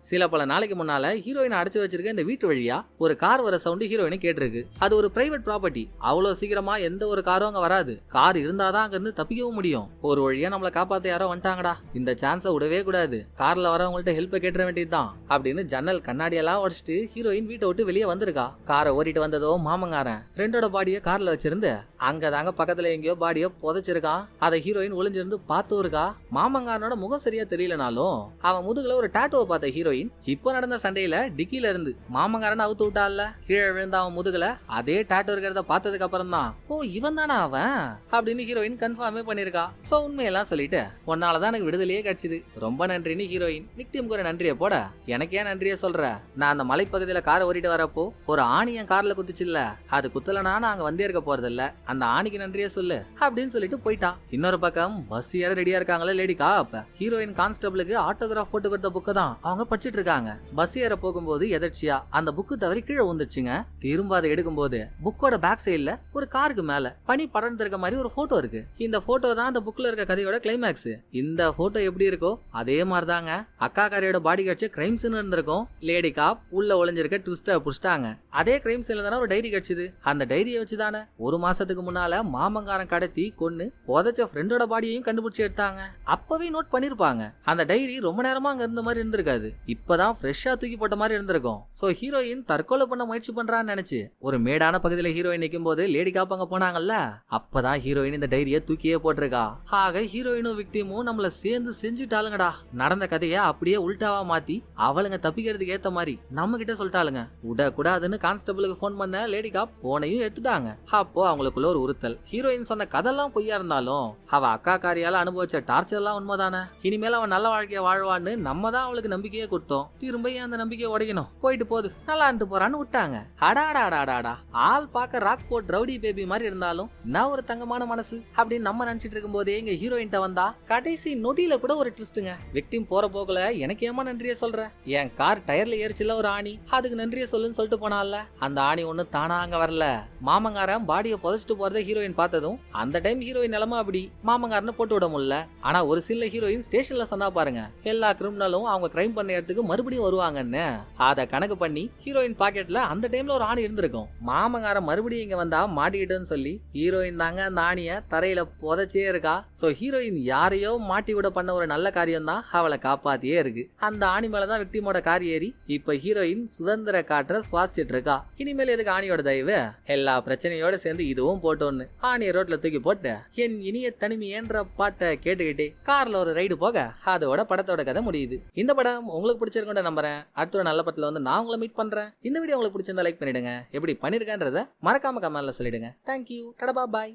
சில பல நாளைக்கு முன்னால ஹீரோயின் அடைச்சு வச்சிருக்க இந்த வீட்டு வழியா ஒரு கார் வர சவுண்ட் ஹீரோயின் கேட்டிருக்கு. அது ஒரு பிரைவேட் ப்ராப்பர்ட்டி. அவ்வளவு சீக்கிரமா எந்த ஒரு காரும் அங்க வராது. கார் இருந்தாதான் அங்க இருந்து தப்பிக்கவும் முடியும். ஒரு வழியா நம்மள காப்பாத்த யாரோ வந்துட்டாங்கடா, இந்த சான்ஸை விடவே கூடாது. கார்ல வரவங்கள்ட்ட ஹெல்ப் கேட்டுற வேண்டியதுதான் அப்படின்னு ஜன்னல் கண்ணாடி எல்லாம் உடைச்சிட்டு ஹீரோயின் வீட்டை விட்டு வெளியே வந்திருக்கா. காரை ஓட்டிட்டு வந்ததோ மாமங்காரன் ஃப்ரெண்டோட பாடிய கார்ல வச்சிருந்து அங்கதாங்க பக்கத்துல எங்கேயோ பாடியோ புதைச்சிருக்கான். அதை ஹீரோயின் ஒளிஞ்சிருந்து பார்த்தும் இருக்கா. மாமங்காரனோட முகம் சரியா தெரியலனாலும் அவன் முதுகுல ஒரு டாட்டோவை பார்த்த ஹீரோயின் இப்போ நடந்த சண்டையில டிக்கில இருந்து மாமங்காரன் அவுத்து விட்டால கீழே விழுந்த அவன் முதுகுல அதே டாட்டோ இருக்கிறத பார்த்ததுக்கு அப்புறம் தான் ஓ இவன் தானா அவன் அப்படின்னு ஹீரோயின் கன்ஃபார்மே பண்ணிருக்கா. சோ உண்மையெல்லாம் சொல்லிட்டு உன்னாலதான் எனக்கு விடுதலையே கிடைச்சது, ரொம்ப நன்றின்னு ஹீரோயின் விக்டிமுக்கு ஒரு நன்றியை போட எனக்கு ஏன் நன்றியை சொல்ற, நான் அந்த மலைப்பகுதியில காரை ஓட்டிட்டு வரப்போ ஒரு ஆணி என் கார்ல குத்துச்சுல்ல, அது குத்தலனா நான் அங்க வந்தே இருக்க போறது இல்ல, அந்த ஆணிக்கு நன்றியை சொல்லு அப்படின்னு சொல்லிட்டு போயிட்டா. இன்னொரு பக்கம் பஸ் ஏற ரெடியா இருக்காங்களே லேடி காப். ஹீரோயின் கான்ஸ்டபிளுக்கு ஆட்டோகிராஃப் போட்டு கொடுத்த புக்கை தான் அவங்க படிச்சிட்டு இருக்காங்க. பஸ் ஏற போகும்போது எதர்ச்சியா அந்த புக்கு தவறி கீழே வந்துருச்சுங்க. திரும்ப அதை எடுக்கும் போது புக்கோட பேக் சைட்ல ஒரு காருக்கு மேல பனி படர்ந்து இருக்க மாதிரி ஒரு போட்டோ இருக்கு. இந்த போட்டோ தான் அந்த புக்ல இருக்க கதையோட கிளைமேக்ஸ். இந்த போட்டோ எப்படி இருக்கோ அதே மாதிரிதாங்க அக்கா காரியோட பாடி கட்சி கிரைம் சீன் இருந்திருக்கும். லேடி காப் உள்ள ஒளிஞ்சிருக்க ட்விஸ்ட புடிச்சிட்டாங்க. அதே கிரைம் சீன்ல தானே ஒரு டைரி கிடைச்சது. அந்த டைரியை வச்சுதானே ஒரு மாசத்துக்கு முன்னால மாமங்காரன் கடத்தி கொன்னு புதைச்ச ஃப்ரெண்டோட பாடியையும் கண்டுபிடிச்சு எடுத்தாங்க. அப்பவே நோட் பண்ணிருப்பாங்க. அந்த டைரி ரொம்ப நேரமா அங்க இருந்த மாதிரி இருந்திருக்காது, இப்பதான் ஃப்ரெஷ்ஷா தூக்கி போட்ட மாதிரி இருந்திருக்கும். சோ ஹீரோயின் தற்கொலை பண்ண முயற்சி பண்றான்னு நினைச்சு ஒரு மேடான பகுதியில ஹீரோயின் நிக்கும் போது லேடி காப் அங்க போனாங்கல்ல, அப்பதான் ஹீரோயின் இந்த டைரியை தூக்கியே போட்டிருக்கா. ஆக ஹீரோயினும் விக்டிமும் நம்மள சேர்ந்து செஞ்சுட்டாளுங்கடா. நடந்த கதைய அப்படியே உல்டாவா மாத்தி அவளுங்க தப்பிக்கிறதுக்கு ஏத்த மாதிரி நம்ம கிட்ட சொல்லிட்டாளுங்க. விடக்கூடாதுன்னு கான்ஸ்டபிளுக்கு போன் பண்ண லேடி காப் போனையும் எடுத்துட்டாங்க. அப்போ அவங்களுக்குள்ள ஒரு உறுத்தல். ஹீரோயின் சொன்ன கதெல்லாம் பொய்யா இருந்தாலும் அவ அக்கா காரியால அனுபவிச்ச டார்ச்சர் எல்லாம் உண்மைதானே. இனிமேல் அவன் நல்ல வாழ்க்கைய வாழ்வான்னு நம்ம தான் அவளுக்கு நம்பிக்கையே கொடுத்தோம். திரும்ப அந்த நம்பிக்கையை உடைக்கணும், போயிட்டு போது நல்லாண்டு போறான்னு விட்டாங்க. அடாடாடாடாடா ஆள் பார்க்க ராக் போட் ரவுடி பேபி மாதிரி இருந்தாலும் நான் ஒரு தங்கமான மனசு அப்படின்னு நம்ம நினைச்சிட்டு இருக்கும் போதே எங்க ஹீரோயின் வந்தா கடைசி நொடியில கூட ஒரு ட்விஸ்ட்டுங்க. விக்டிம் போற போகல எனக்கு ஏமா நன்றியை சொல்ற, என் கார் டயர்ல ஏறிச்சுல ஒரு ஆணி, அதுக்கு நன்றியை சொல்லுன்னு சொல்லிட்டு போனால, அந்த ஆணி ஒண்ணு தானா அங்க வரல. மாமங்காரன் பாடியை புதைச்சிட்டு போறத ஹீரோயின் பார்த்ததும் அந்த டைம் ஹீரோயின் நிலைமை அப்படி மாமங்காரன்னு போட்டு விட முடியல. ஆனா ஒரு சில ஹீரோயின் ஸ்டேஷன்ல சொன்னா பாருங்க, எல்லா கிரிமினலும் அவங்க கிரைம் பண்ண இடத்துக்கு மறுபடியும் வருவாங்கன்னு. அத கணக்கு பண்ணி ஹீரோயின் பாக்கெட்ல அந்த டைம்ல ஒரு ஆணி இருந்திருக்கும். மாமங்காரன் மறுபடியும் இங்க வந்தா மாட்டிக்கிட்டுன்னு சொல்லி ஹீரோயின் தாங்க அந்த ஆணிய தரையில புதைச்சே இருக்கா. சோ ஹீரோயின் யாரையோ மாட்டி விட பண்ண ஒரு நல்ல காரியம் தான் அவளை காப்பாத்தியே இருக்கு. அந்த ஆணி மேலதான் விக்டிமோட கார் ஏறி இப்ப ஹீரோயின் சுதந்திர காற்ற சுவாசிச்சுட்டு இருக்கா. இனிமேல் எதுக்கு ஆணியோட தயவு, எல்லா பிரச்சனையோட சேர்ந்து இதுவும் போட்டோன்னு ஆணிய ரோட்ல தூக்கி போட்டு என் இனிய தனிமையேன்ற பாட்டை கேட்டுக்கிட்டே கார்ல ஒரு ரைடு போக அதோட படத்தோட கதை முடியுது. இந்த படம் உங்களுக்கு பிடிச்சிருக்குன்னு நம்புறேன். அடுத்த ஒரு நல்ல படத்துல வந்து நான் உங்களை மீட் பண்றேன். இந்த வீடியோ உங்களுக்கு பிடிச்சிருந்தா லைக் பண்ணிடுங்க, எப்படி பண்ணிருக்கேன்றத மறக்காம கமெண்ட்ல சொல்லிடுங்க. தேங்க்யூ, டடா பாய்.